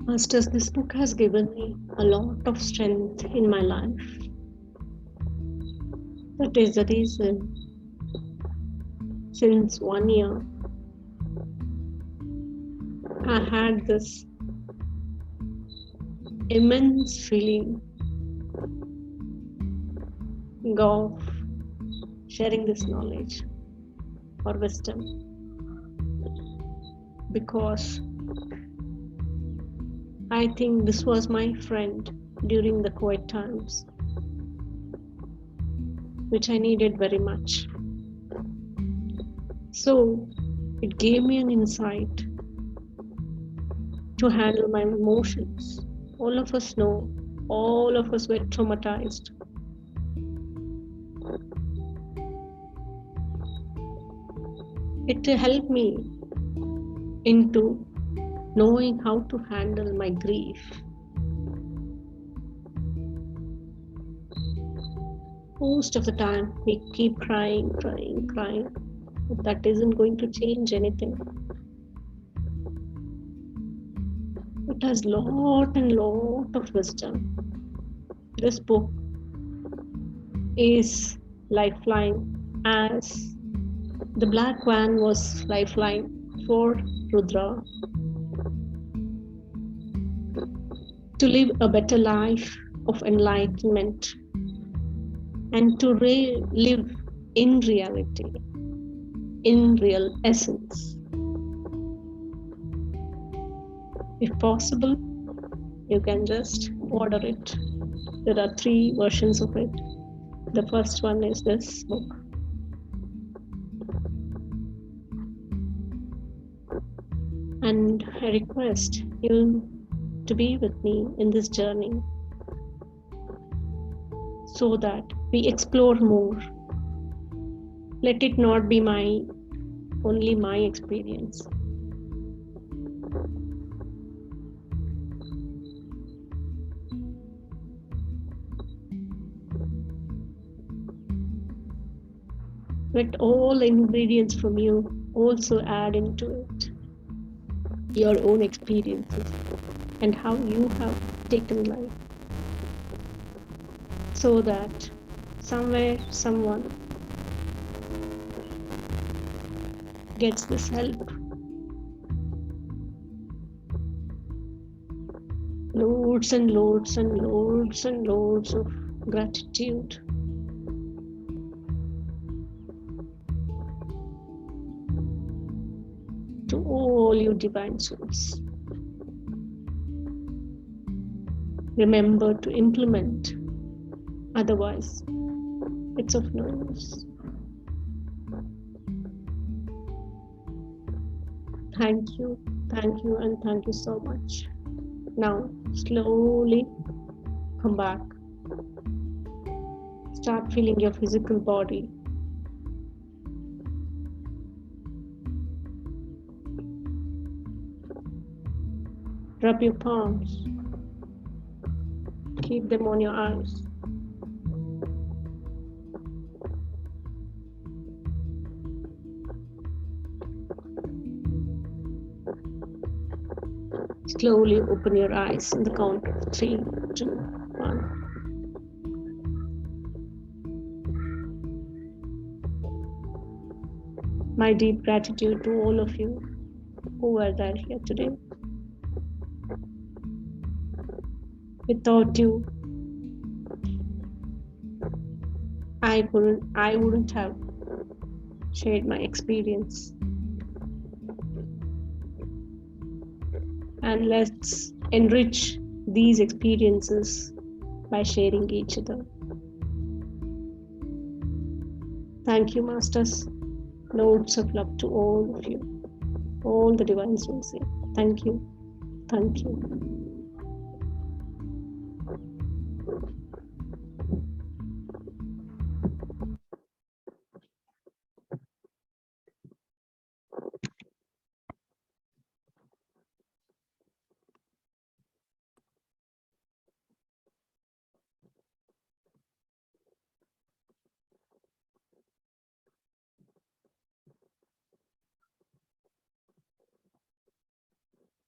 Masters, this book has given me a lot of strength in my life. That is the reason, since 1 year, I had this immense feeling of sharing this knowledge or wisdom, because I think this was my friend during the COVID times, which I needed very much. So it gave me an insight to handle my emotions. All of us know, all of us were traumatized. It helped me into knowing how to handle my grief. Most of the time, we keep crying, but that isn't going to change anything. It has lot and lot of wisdom. This book is lifeline, as the black van was lifeline for Rudra to live a better life of enlightenment and to live in reality, in real essence. If possible, you can just order it. There are 3 versions of it. The first one is this book. And I request you to be with me in this journey so that we explore more. Let it not be only my experience. Let all ingredients from you also add into it your own experiences and how you have taken life, so that somewhere someone gets this help. Loads and loads and loads and loads of gratitude. To all you divine souls. Remember to implement, otherwise it's of no use. Thank you, and thank you so much. Now, slowly come back. Start feeling your physical body. Rub your palms. Keep them on your eyes. Slowly open your eyes on the count of 3, 2, 1. My deep gratitude to all of you who were there here today. Without you, I wouldn't have shared my experience. And let's enrich these experiences by sharing each other. Thank you, Masters. Loads of love to all of you. All the divine souls here. Thank you. Thank you.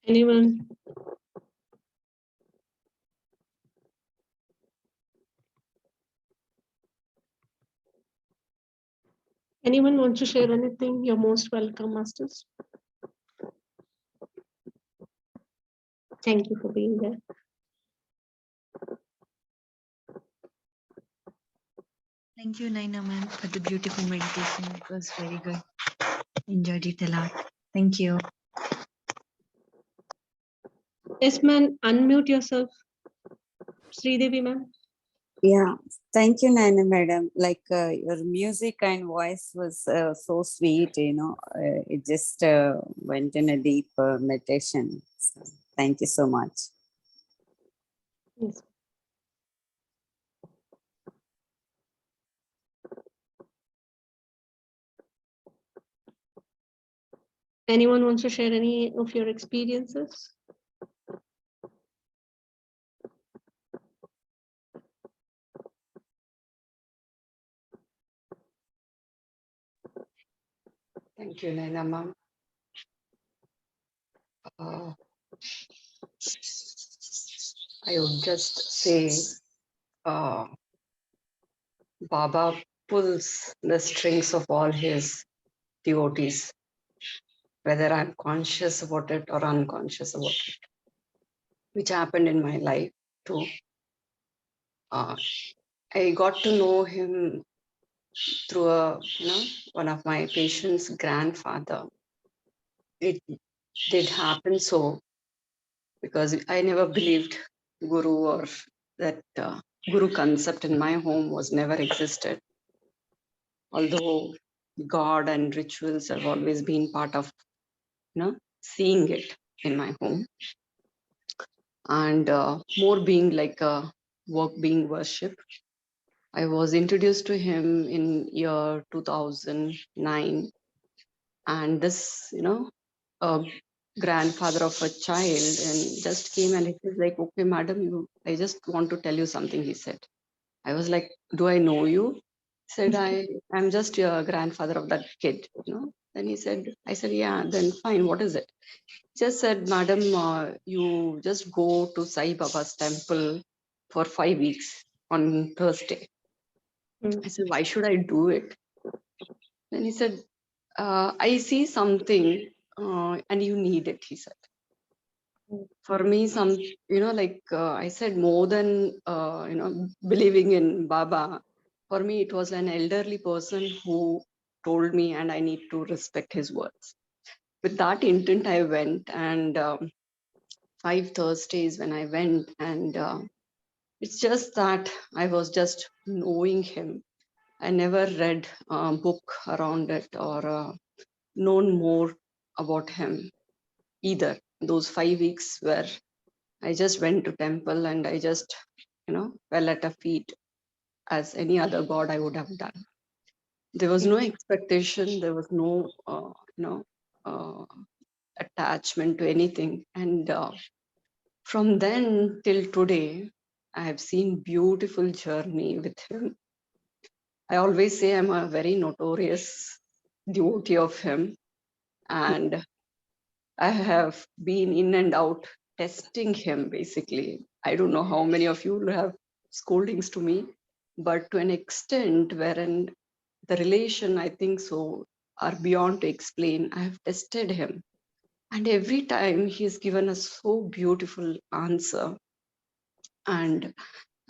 Anyone? Anyone want to share anything? You're most welcome, Masters. Thank you for being there.
Thank you, Naina ma'am, for the beautiful meditation. It was very good. Enjoyed it a lot. Thank you.
Yes, ma'am. Unmute yourself. Sridevi, ma'am.
Yeah, thank you, Nana madam. Like your music and voice was so sweet, it just went in a deep meditation. So, thank you so much.
Yes. Anyone wants to share any of your experiences?
Thank you, Naina ma'am. I would just say Baba pulls the strings of all his devotees, whether I'm conscious about it or unconscious about it, which happened in my life too. I got to know him through one of my patient's grandfather. It did happen so because I never believed Guru or that Guru concept in my home was never existed. Although God and rituals have always been part of, seeing it in my home. And more being like a work being worship. I was introduced to him in year 2009. And this, a grandfather of a child and just came and he was like, okay, madam, I just want to tell you something, he said. I was like, do I know you? Said, I'm just your grandfather of that kid, you know. Then he said, I said, yeah, then fine, what is it? Just said, madam, you just go to Sai Baba's temple for 5 weeks on Thursday. I said, why should I do it? Then he said, I see something and you need it, he said. For me, I said, more than, believing in Baba, for me, it was an elderly person who told me and I need to respect his words. With that intent, I went, and 5 Thursdays when I went, and it's just that I was just knowing him. I never read a book around it or known more about him either. Those 5 weeks where I just went to temple and I just, fell at her feet as any other god I would have done. There was no expectation. There was no, uh, attachment to anything. And from then till today, I have seen beautiful journey with him. I always say I'm a very notorious devotee of him, and I have been in and out testing him basically. I don't know how many of you will have scoldings to me, but to an extent wherein the relation, I think so, are beyond to explain. I have tested him, and every time he has given a so beautiful answer. And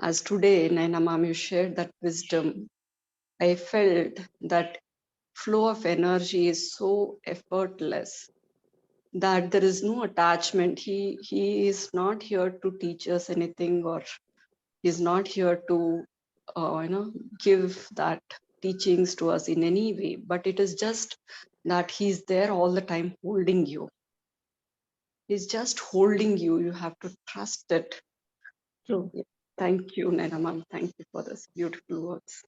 as today, Naina Ma'am, you shared that wisdom, I felt that flow of energy is so effortless that there is no attachment. He is not here to teach us anything, or he's not here to give that teachings to us in any way, but it is just that he's there all the time holding you. He's just holding you. You have to trust it.
True.
Yeah. Thank you, Naina Ma'am. Thank you for this beautiful words.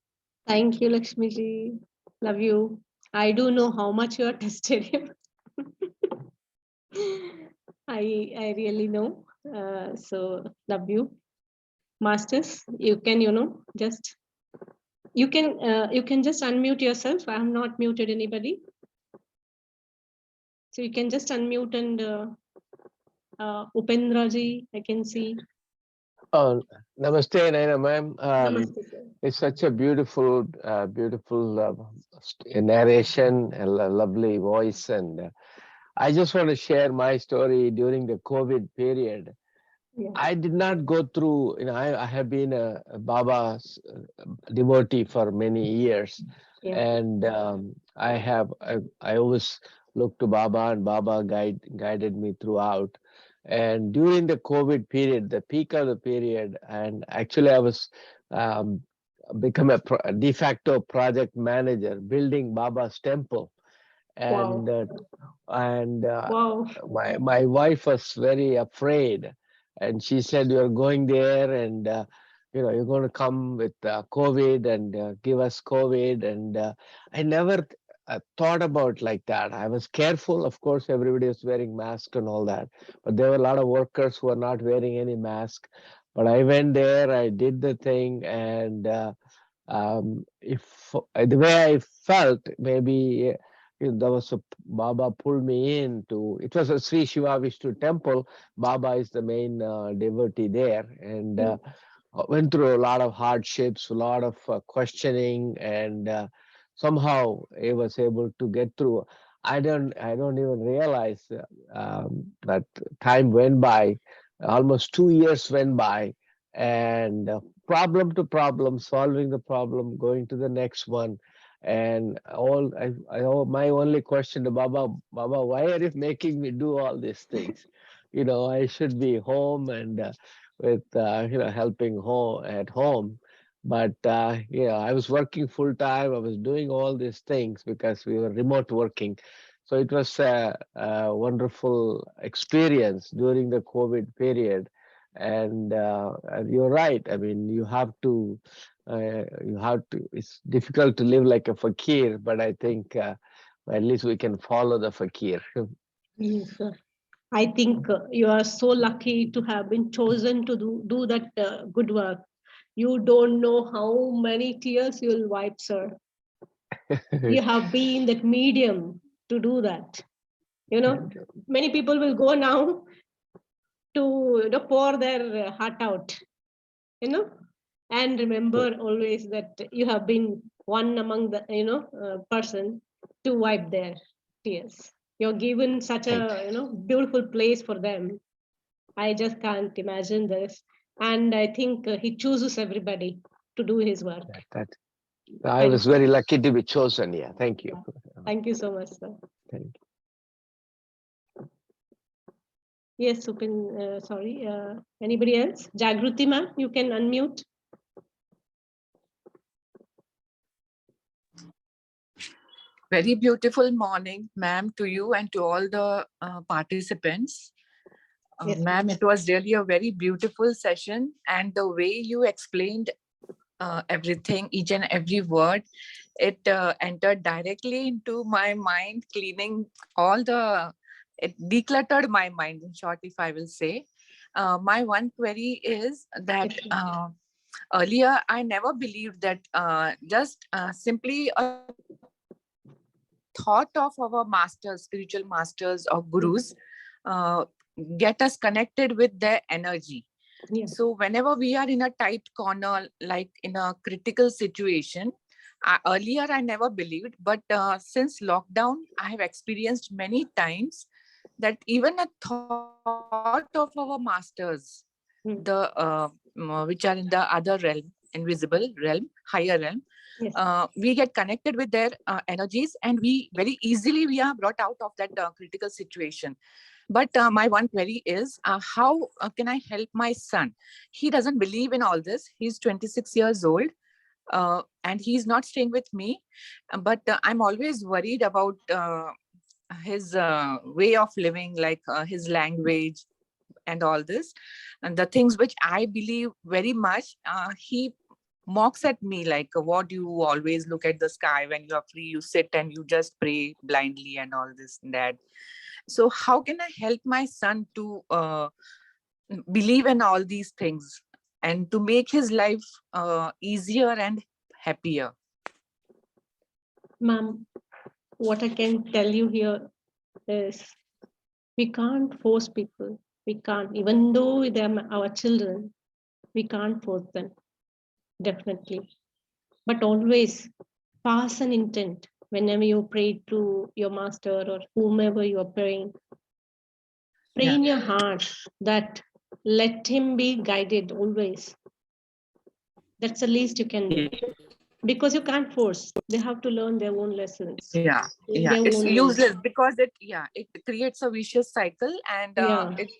Thank you, Lakshmi ji. Love you. I do know how much you are tested him. I really know. So love you, masters. You can just you can just unmute yourself. I have not muted anybody, so you can just unmute and Upendra ji, I can see.
Oh, namaste, Naina ma'am.
Namaste, sir.
It's such a beautiful, narration and a lovely voice. And I just want to share my story during the COVID period.
Yeah.
I did not go through, I have been a Baba's devotee for many years.
Yeah.
And I always looked to Baba, and Baba guided me throughout. And during the COVID period, the peak of the period, and actually I was um, become a de facto project manager building Baba's temple. And
Wow. Wow.
my wife was very afraid, and she said, you're going there, and you're going to come with COVID and give us COVID. And I never thought about like that. I was careful, of course. Everybody was wearing masks and all that, but there were a lot of workers who were not wearing any mask. But I went there, I did the thing, and if the way I felt, maybe there was a Baba pulled me into. It was a Sri Shiva Vishnu temple. Baba is the main devotee there, and went through a lot of hardships, a lot of questioning, and somehow I was able to get through. I don't even realize that time went by. Almost 2 years went by, and problem to problem, solving the problem, going to the next one. And my only question to Baba, why are you making me do all these things? I should be home and with helping home at home. But I was working full time. I was doing all these things because we were remote working. So it was a wonderful experience during the COVID period. And you're right. I mean, it's difficult to live like a fakir, but I think at least we can follow the fakir.
Yes, sir. I think you are so lucky to have been chosen to do that good work. You don't know how many tears you'll wipe, sir. You have been that medium to do that. You know, many people will go now to pour their heart out, and remember always that you have been one among the, person to wipe their tears. You're given such a, beautiful place for them. I just can't imagine this. And I think he chooses everybody to do his work.
I was very lucky to be chosen. Yeah, thank you.
Thank you so much, sir.
Thank you.
Yes, Supin, sorry. Anybody else? Jagruti ma'am, you can unmute.
Very beautiful morning, ma'am, to you and to all the participants.
Yes,
Ma'am, it was really a very beautiful session, and the way you explained everything, each and every word, it entered directly into my mind, cleaning all the, it decluttered my mind, in short, if I will say. My one query is that earlier I never believed that just simply a thought of our masters, spiritual masters or gurus, uh, get us connected with their energy.
Yeah.
So whenever we are in a tight corner, like in a critical situation, earlier I never believed, but since lockdown, I have experienced many times that even a thought of our masters, the which are in the other realm, invisible realm, higher realm,
Yes.
we get connected with their energies, and we very easily we are brought out of that critical situation. But my one query is, how can I help my son? He doesn't believe in all this. He's 26 years old, and he's not staying with me. But I'm always worried about his way of living, like his language and all this. And the things which I believe very much, he mocks at me like, what, you always look at the sky when you are free, you sit and you just pray blindly and all this and that. So how can I help my son to believe in all these things and to make his life easier and happier?
Ma'am, what I can tell you here is we can't force people. We can't, even though they're our children, we can't force them, definitely. But always pass an intent whenever you pray to your master or whomever you are praying. Pray in your heart that let him be guided always. That's the least you can do. Because you can't force. They have to learn their own lessons.
Yeah,
Their
it's
own way.
useless because it creates a vicious cycle, and it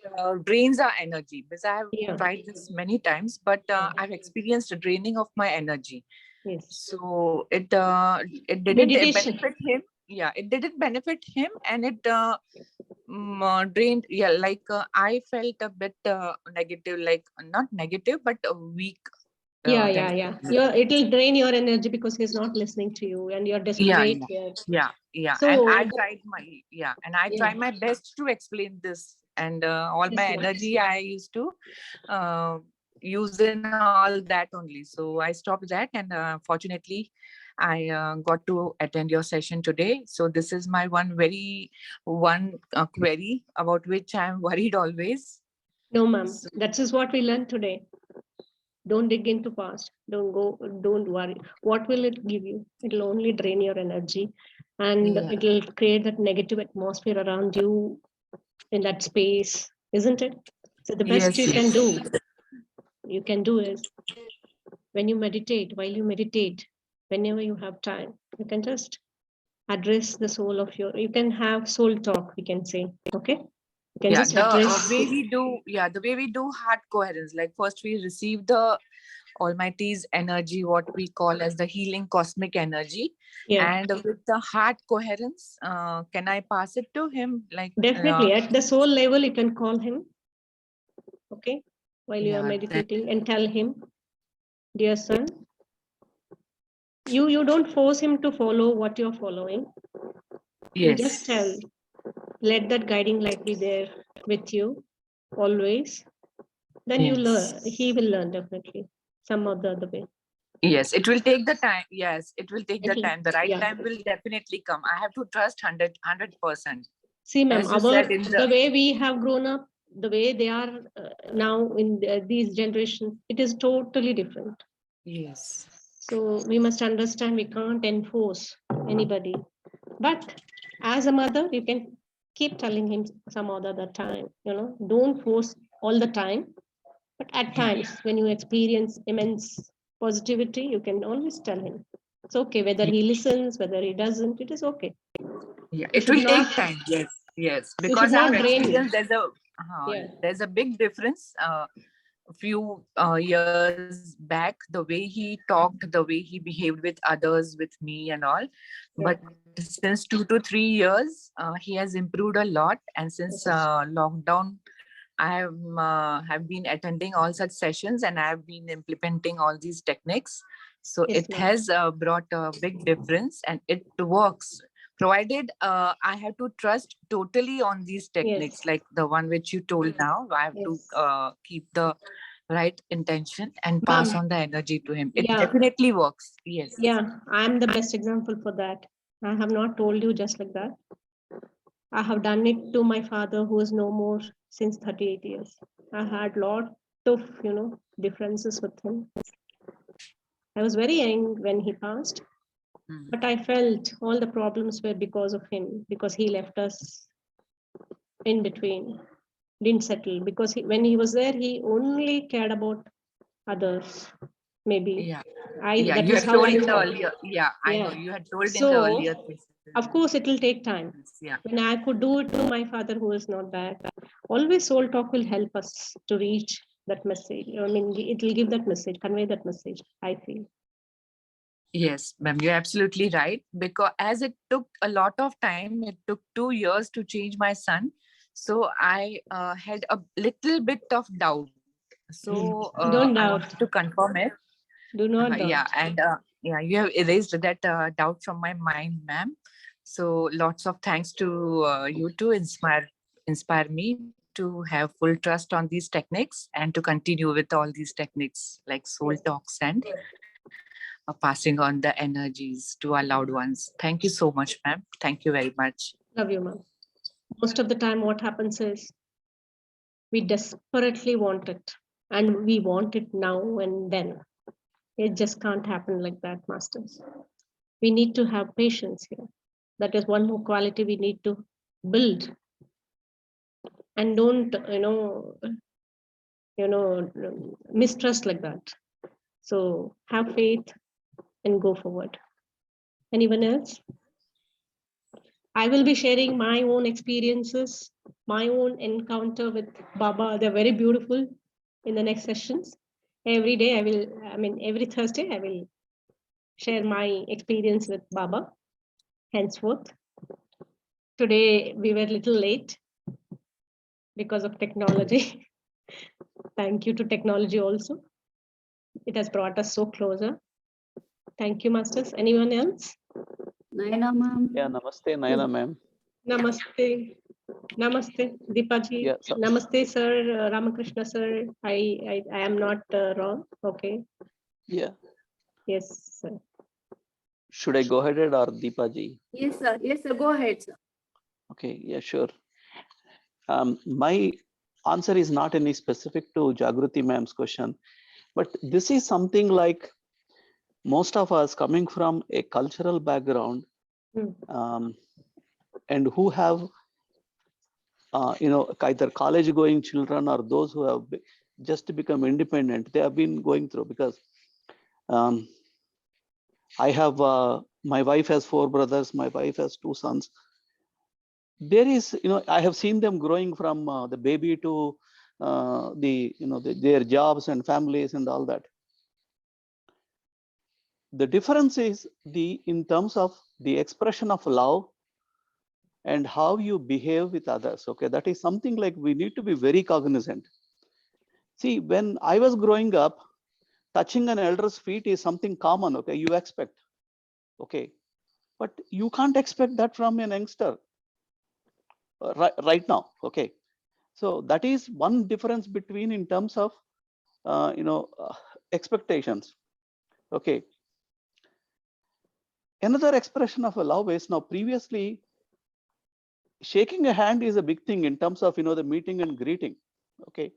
drains our energy. Because I have tried this many times, but I've experienced a draining of my energy.
Yes.
So it didn't
Meditation.
benefit him. Yeah, it didn't benefit him, and it drained. Yeah, like I felt a bit negative, like not negative, but weak.
Yeah. It'll drain your energy because he's not listening to you and you're desperate here.
Yeah.
So,
And I tried my best to explain this, and all my energy I used to use in all that only. So I stopped that, and fortunately, I got to attend your session today. So this is my one query about which I'm worried always.
no, ma'am. That is what we learned today. Don't dig into past. Don't worry. What will it give you? It'll only drain your energy, and it'll create that negative atmosphere around you in that space, isn't it? So the best you can do is when you meditate, while you meditate, whenever you have time, you can just address the soul of you can have soul talk, we can say, okay? You can just address.
The way we do heart coherence, like first we receive the Almighty's energy, what we call as the healing cosmic energy. And with the heart coherence, can I pass it to him? Like
definitely at the soul level, you can call him, okay, while you are meditating, and tell him, dear son, you don't force him to follow what you're following. You just tell, let that guiding light be there with you always. Then you learn. He will learn, definitely. some of the other way.
Yes, it will take the time. Yes, it will take the
It'll-
time. The right
yeah.
time will definitely come. I have to trust 100%.
See, ma'am,
As you said in
the way we have grown up, the way they are now in these generations, it is totally different.
Yes.
So we must understand we can't enforce anybody. But as a mother, you can keep telling him some other time, don't force all the time. But at times, when you experience immense positivity, you can always tell him. It's okay, whether he listens, whether he doesn't, it is okay.
Yeah,
You
it
should
will take
not,
time. Yes, yes.
you should
Because I
not
have
drain him.
experienced
Yeah.
there's a big difference. A few years back, the way he talked, the way he behaved with others, with me and all.
Yeah.
But since 2 to 3 years, he has improved a lot. And since
Yes.
lockdown, I have been attending all such sessions, and I have been implementing all these techniques. So
Yes,
it
ma'am.
has brought a big difference, and it works. Provided I have to trust totally on these techniques,
Yes.
like the one which you told now. I have to
Yes.
keep the right intention and pass
Ma'am,
on the energy to him. It
yeah,
definitely works. Yes.
yeah, I'm the best example for that. I have not told you just like that. I have done it to my father, who is no more since 38 years. I had lot of, differences with him. I was very young when he passed,
Mm.
but I felt all the problems were because of him, because he left us in between, didn't settle. Because when he was there, he only cared about others. Maybe
Yeah.
I
Yeah.
that
You
is
had
how
told
I
in the
felt.
earlier. Yeah, I know.
Yeah.
You had told in the
So
earlier cases.
of course it will take time.
Yeah.
When I could do it to my father who is not there, always soul talk will help us to reach that message. I mean, it will give that message, convey that message, I feel.
Yes, ma'am, you're absolutely right. Because as it took a lot of time, it took 2 years to change my son. So I had a little bit of doubt. So
Don't
I wanted
doubt.
to confirm it.
Do not
Yeah,
doubt.
and yeah, you have erased that doubt from my mind, ma'am. So lots of thanks to you to inspire me to have full trust on these techniques and to continue with all these techniques like soul
Yes.
talks and passing on the energies to our loved ones. Thank you so much, ma'am. Thank you very much.
Love you, ma'am. Most of the time, what happens is we desperately want it, and we want it now and then. It just can't happen like that, masters. We need to have patience here. That is one more quality we need to build. And don't, mistrust like that. So have faith and go forward. Anyone else? I will be sharing my own experiences, my own encounter with Baba. They're very beautiful in the next sessions. Every day every Thursday, I will share my experience with Baba. Henceforth, today we were a little late because of technology. Thank you to technology also. It has brought us so closer. Thank you, masters. Anyone else?
Naina ma'am.
Yeah, namaste, Naina ma'am.
Namaste. Namaste, Deepaji.
Yeah, so,
Namaste, sir. Ramakrishna, sir. I am not wrong. Okay.
yeah.
Yes, sir.
Should I go ahead or Deepaji?
Yes, sir. Yes, sir. Go ahead, sir.
Okay, yeah, sure. My answer is not any specific to Jagruti ma'am's question, but this is something like most of us coming from a cultural background, and who have either college going children or those who have just become independent. They have been going through, because I have my wife has 4 brothers, my wife has 2 sons. There is, I have seen them growing from the baby to their jobs and families and all that. The difference is in terms of the expression of love and how you behave with others. Okay, that is something like we need to be very cognizant. See, when I was growing up, touching an elder's feet is something common. Okay, you expect. Okay, but you can't expect that from an youngster right now. Okay, so that is one difference between in terms of expectations. Okay. Another expression of a love is, now previously shaking a hand is a big thing in terms of, the meeting and greeting. Okay.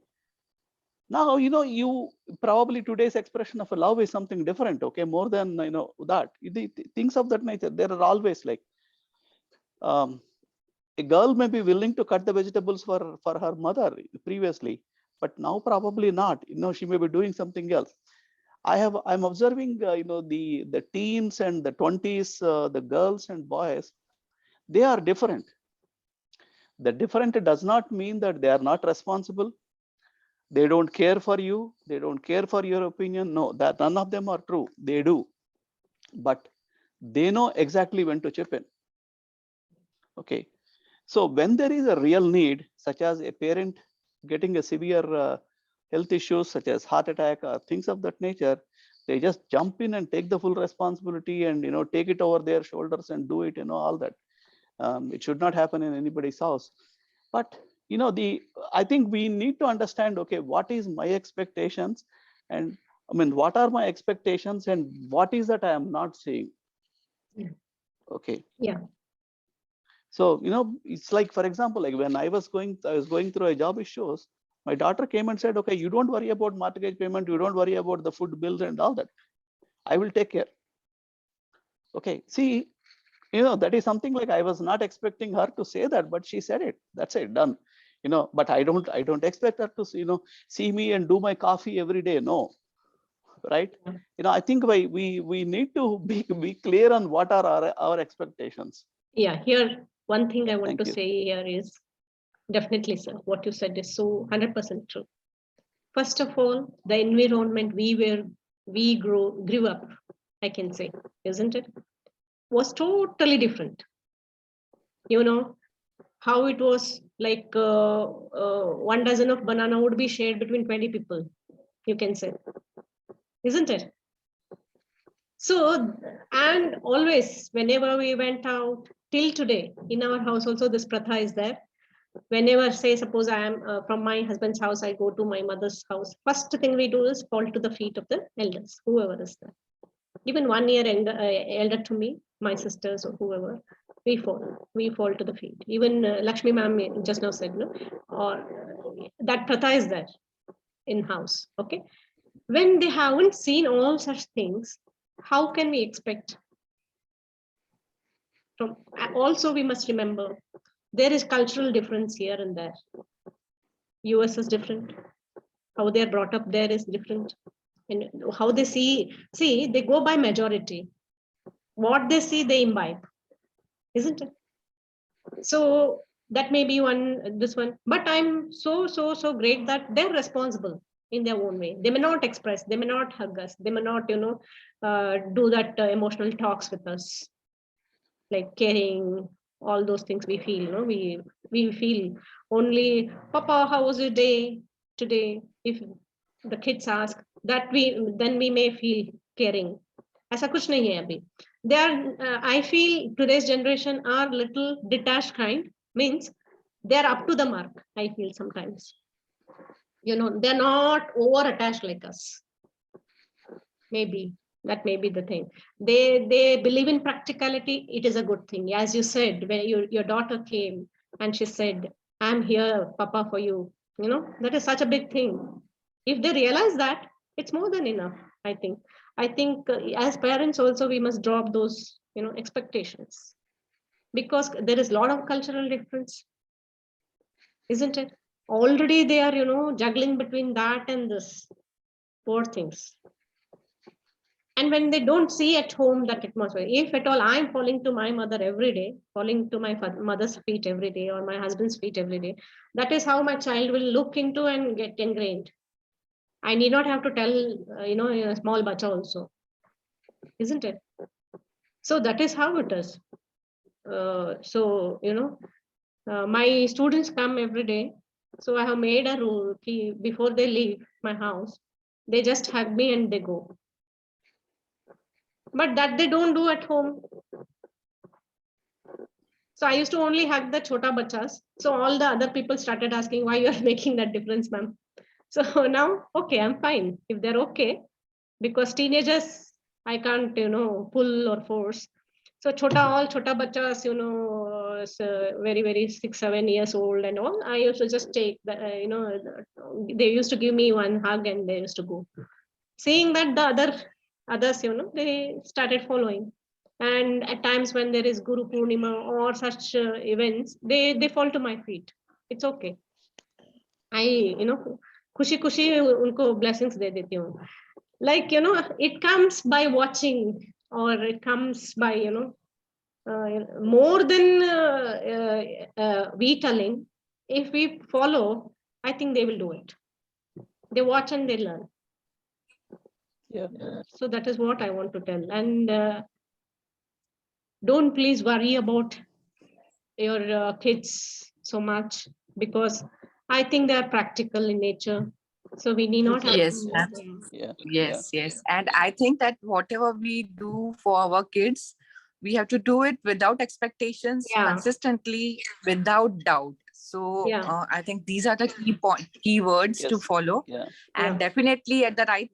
Now, you probably today's expression of a love is something different. Okay. More than, that things of that nature, there are always like, a girl may be willing to cut the vegetables for her mother previously, but now probably not. She may be doing something else. I'm observing, the teens and the 20s, the girls and boys, they are different. The different does not mean that they are not responsible. They don't care for you. They don't care for your opinion. No, that none of them are true. They do, but they know exactly when to chip in. Okay. So when there is a real need, such as a parent getting a severe health issues, such as heart attack or things of that nature, they just jump in and take the full responsibility and, take it over their shoulders and do it, all that. It should not happen in anybody's house. But, I think we need to understand, okay, what is my expectations? And I mean, what are my expectations and what is that I am not seeing?
Yeah.
Okay.
Yeah.
So, it's like, for example, like when I was going through a job issues, my daughter came and said, okay, you don't worry about mortgage payment. You don't worry about the food bills and all that. I will take care. Okay. See, that is something like I was not expecting her to say that, but she said it. That's it, done. But I don't expect her to, see me and do my coffee every day. No. Right. I think we need to be clear on what are our expectations.
Yeah. Here, one thing I want
Thank
to
you.
say here is definitely, sir, what you said is so 100% true. First of all, the environment we grew up, I can say, isn't it, was totally different. How it was like 1 dozen of banana would be shared between 20 people, you can say, isn't it? So, and always, whenever we went out, till today, in our house also, this pratha is there. Whenever, say, suppose I am from my husband's house, I go to my mother's house. First thing we do is fall to the feet of the elders, whoever is there. Even 1 year elder to me, my sisters or whoever, we fall to the feet. Even Lakshmi ma'am just now said, no, or that pratha is there in house. Okay, when they haven't seen all such things, how can we expect? From also, we must remember there is cultural difference here and there. US is different. How they are brought up there is different, and how they see they go by majority. What they see, they imbibe, isn't it? So that may be this one, but I'm so great that they're responsible in their own way. They may not express, they may not hug us, they may not, do that emotional talks with us, like caring, all those things we feel. We feel only, Papa, how was your day today? If the kids ask that, then we may feel caring. ऐसा कुछ नहीं है अभी. They are, I feel today's generation are little detached kind, means they're up to the mark. I feel sometimes, they're not over attached like us. Maybe that may be the thing. They believe in practicality. It is a good thing. As you said, when your daughter came and she said, I'm here, Papa, for you. That is such a big thing. If they realize that, it's more than enough, I think. I think as parents also, we must drop those, expectations, because there is a lot of cultural difference, isn't it? Already they are, juggling between that and this. Poor things. And when they don't see at home that atmosphere, if at all I'm falling to my mother every day, falling to my mother's feet every day or my husband's feet every day, that is how my child will look into and get ingrained. I need not have to tell, a small bacha also, isn't it? So that is how it is. My students come every day. So I have made a rule, before they leave my house, they just hug me and they go. But that they don't do at home. So I used to only hug the chota bachas. So all the other people started asking why you are making that difference, ma'am. So now, okay, I'm fine. If they're okay, because teenagers, I can't, pull or force. So chota bachas, very, very 6-7 years old and all. I used to just take the, they used to give me one hug and they used to go. Seeing that the others, they started following. And at times when there is Guru Purnima or such events, they fall to my feet. It's okay. I, खुशी खुशी उनको blessings दे देती हूँ. Like, it comes by watching, or it comes by, more than we telling. If we follow, I think they will do it. They watch and they learn.
Yeah.
So that is what I want to tell. And don't please worry about your kids so much, because I think they are practical in nature. So we need not have
Yes,
to,
ma'am.
Yeah.
Yes, yes. And I think that whatever we do for our kids, we have to do it without expectations,
Yeah.
consistently, without doubt. So
Yeah.
I think these are the key words to
Yes.
follow.
Yeah.
And
Yeah.
definitely at the right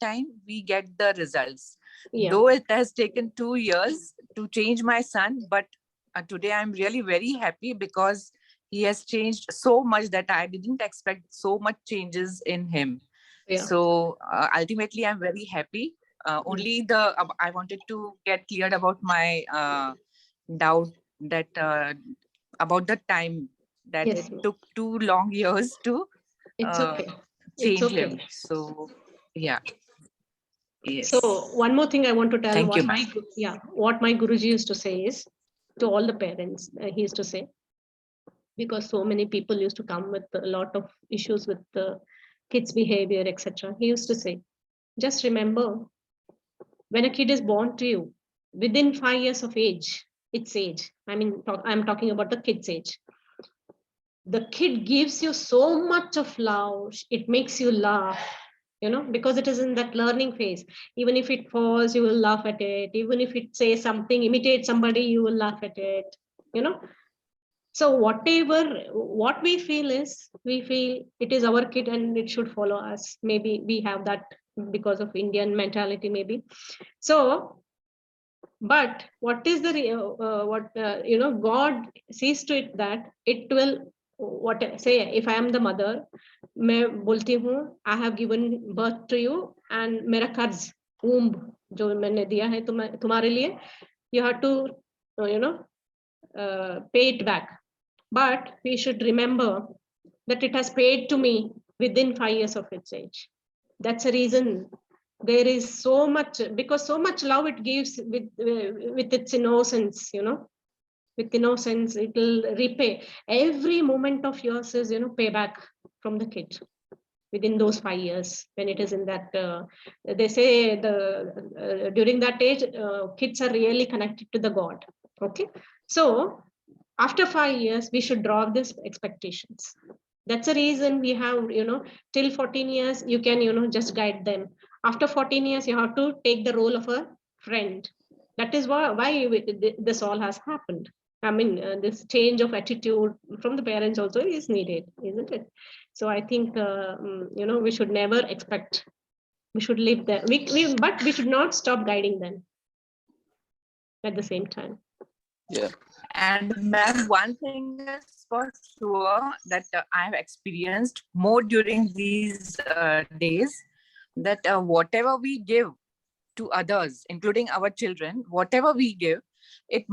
time, we get the results.
Yeah.
Though it has taken 2 years to change my son, but today I'm really very happy because he has changed so much that I didn't expect so much changes in him.
Yeah.
So ultimately, I'm very happy. Only I wanted to get cleared about my doubt that about the time that
Yes,
it
ma'am.
took 2 long years to
It's okay. It's
change
okay.
him. So yeah,
So
yes.
one more thing I want to tell,
Thank you,
what
ma'am.
what my Guruji used to say is to all the parents. He used to say, because so many people used to come with a lot of issues with the kids' behavior, etc. He used to say, just remember, when a kid is born to you, within 5 years of age, its age. I mean, I'm talking about the kid's age. The kid gives you so much of love. It makes you laugh, because it is in that learning phase. Even if it falls, you will laugh at it. Even if it says something, imitate somebody, you will laugh at it. So what we feel it is our kid and it should follow us. Maybe we have that because of Indian mentality, maybe. So, but what is the God sees to it that it will, what say, if I am the mother, मैं बोलती हूँ, I have given birth to you and मेरा कर्ज womb जो मैंने दिया है तुम्हारे लिए, you have to pay it back. But we should remember that it has paid to me within 5 years of its age. That's a reason there is so much, because so much love it gives with its innocence, with innocence, it will repay. Every moment of yours is, payback from the kid within those 5 years when it is in that, they say during that age, kids are really connected to the God. Okay. So after 5 years, we should drop these expectations. That's the reason we have, till 14 years, you can, just guide them. After 14 years, you have to take the role of a friend. That is why this all has happened. I mean, this change of attitude from the parents also is needed, isn't it? So I think, we should never expect. We should leave them. But we should not stop guiding them at the same time.
Yeah.
And ma'am, one thing is for sure that I have experienced more during these days, that whatever we give to others, including our children, whatever we give, it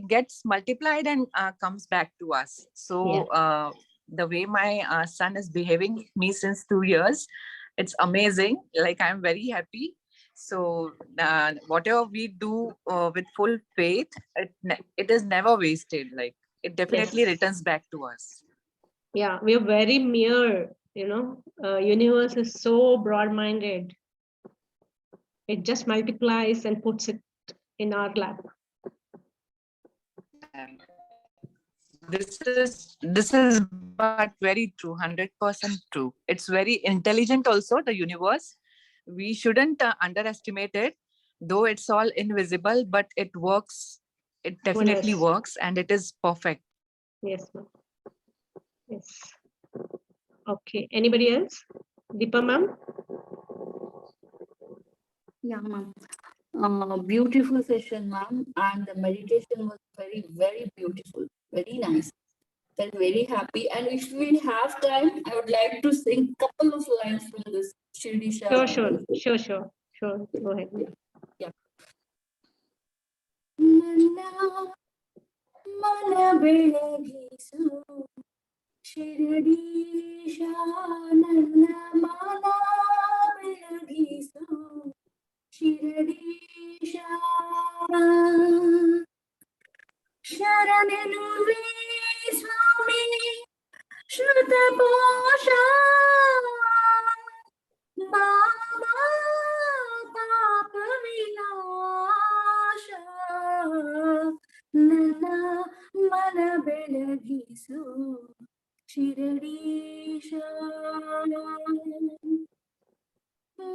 gets multiplied and comes back to us. So the way my son is behaving with me since 2 years, it's amazing. Like, I'm very happy. So whatever we do with full faith, it is never wasted. Like, it definitely returns back to us.
Yeah, we are very mere, universe is so broad-minded. It just multiplies and puts it in our lap.
This is but very true, 100% true. It's very intelligent also, the universe. We shouldn't underestimate it, though it's all invisible, but it works. It definitely works, and it is perfect.
Yes, ma'am. Yes. Okay. Anybody else? Deepa ma'am.
Yeah, ma'am. Beautiful session, ma'am. And the meditation was very, very beautiful. Very nice. Felt very happy. And if we have time, I would like to sing couple of lines from this
Sure,
Shirdisha.
sure. Go ahead.
Yeah. Mana mana belagisu Shirdisha nana mana belagisu Shirdisha ಶರಣೆನುವೆ ಸ್ವಾಮಿ ಶ್ರುತಪೋಷ ಬಾಬಾ ಪಾಪ ವಿನಾಶ ನನ್ನ ಮನ ಬೆಳಗಿಸು ಶಿರಡೀಶ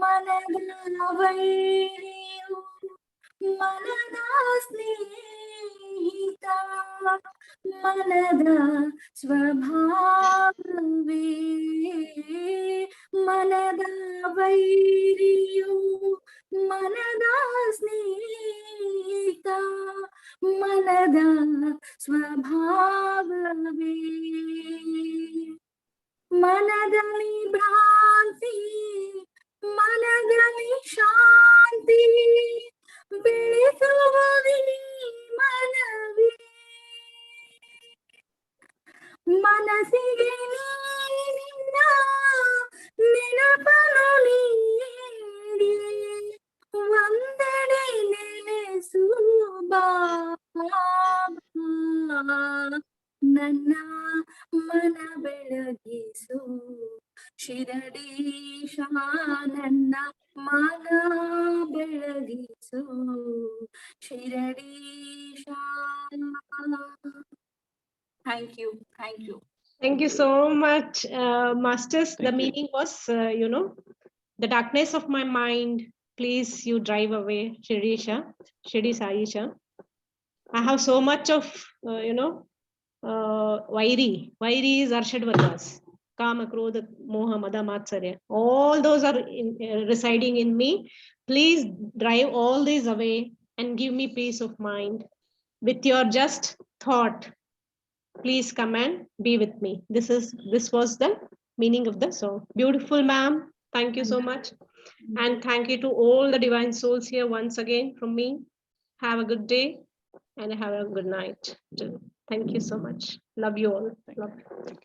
ಮನದ ವೈರಿಯು ಮನದ ಸ್ನೇಹಿತ ಮನದ ಸ್ವಭಾವವೇ ಮನದ ವೈರಿಯು ಮನದ ಸ್ನೇಹಿತ ಮನದ ಸ್ವಭಾವವೇ ಮನದಲ್ಲಿ ಭ್ರಾಂತಿ ಮನದಲ್ಲಿ ಶಾಂತಿ ಬೆಳೆಸುವುದೇ ಮನವೇ ಮನಸ್ಸಿಗೆ ನಿನ್ನ ನೆನಪನು ನೀಡಿ ಒಂದೆಡೆ ನೆಲೆಸು ಬಾಬಾ ನನ್ನ ಮನ ಬೆಳಗಿಸು ಶಿರಡೀಶ ನನ್ನ ಮನ ಬೆಳಗಿಸು ಶಿರಡೀಶ. Thank you.
Thank you so much, masters. The meaning was, the darkness of my mind, please you drive away, Shri Saisha. I have so much of, Vairi. Vairi is Arshad Vargas. Kama, Krodha, Moha, Mada, Matsarya. All those are residing in me. Please drive all these away and give me peace of mind. With your just thought, please come and be with me. This was the meaning of the song. Beautiful, ma'am. Thank you so much. And thank you to all the divine souls here once again from me. Have a good day and have a good night too. Thank you so much. Love you all. Love you.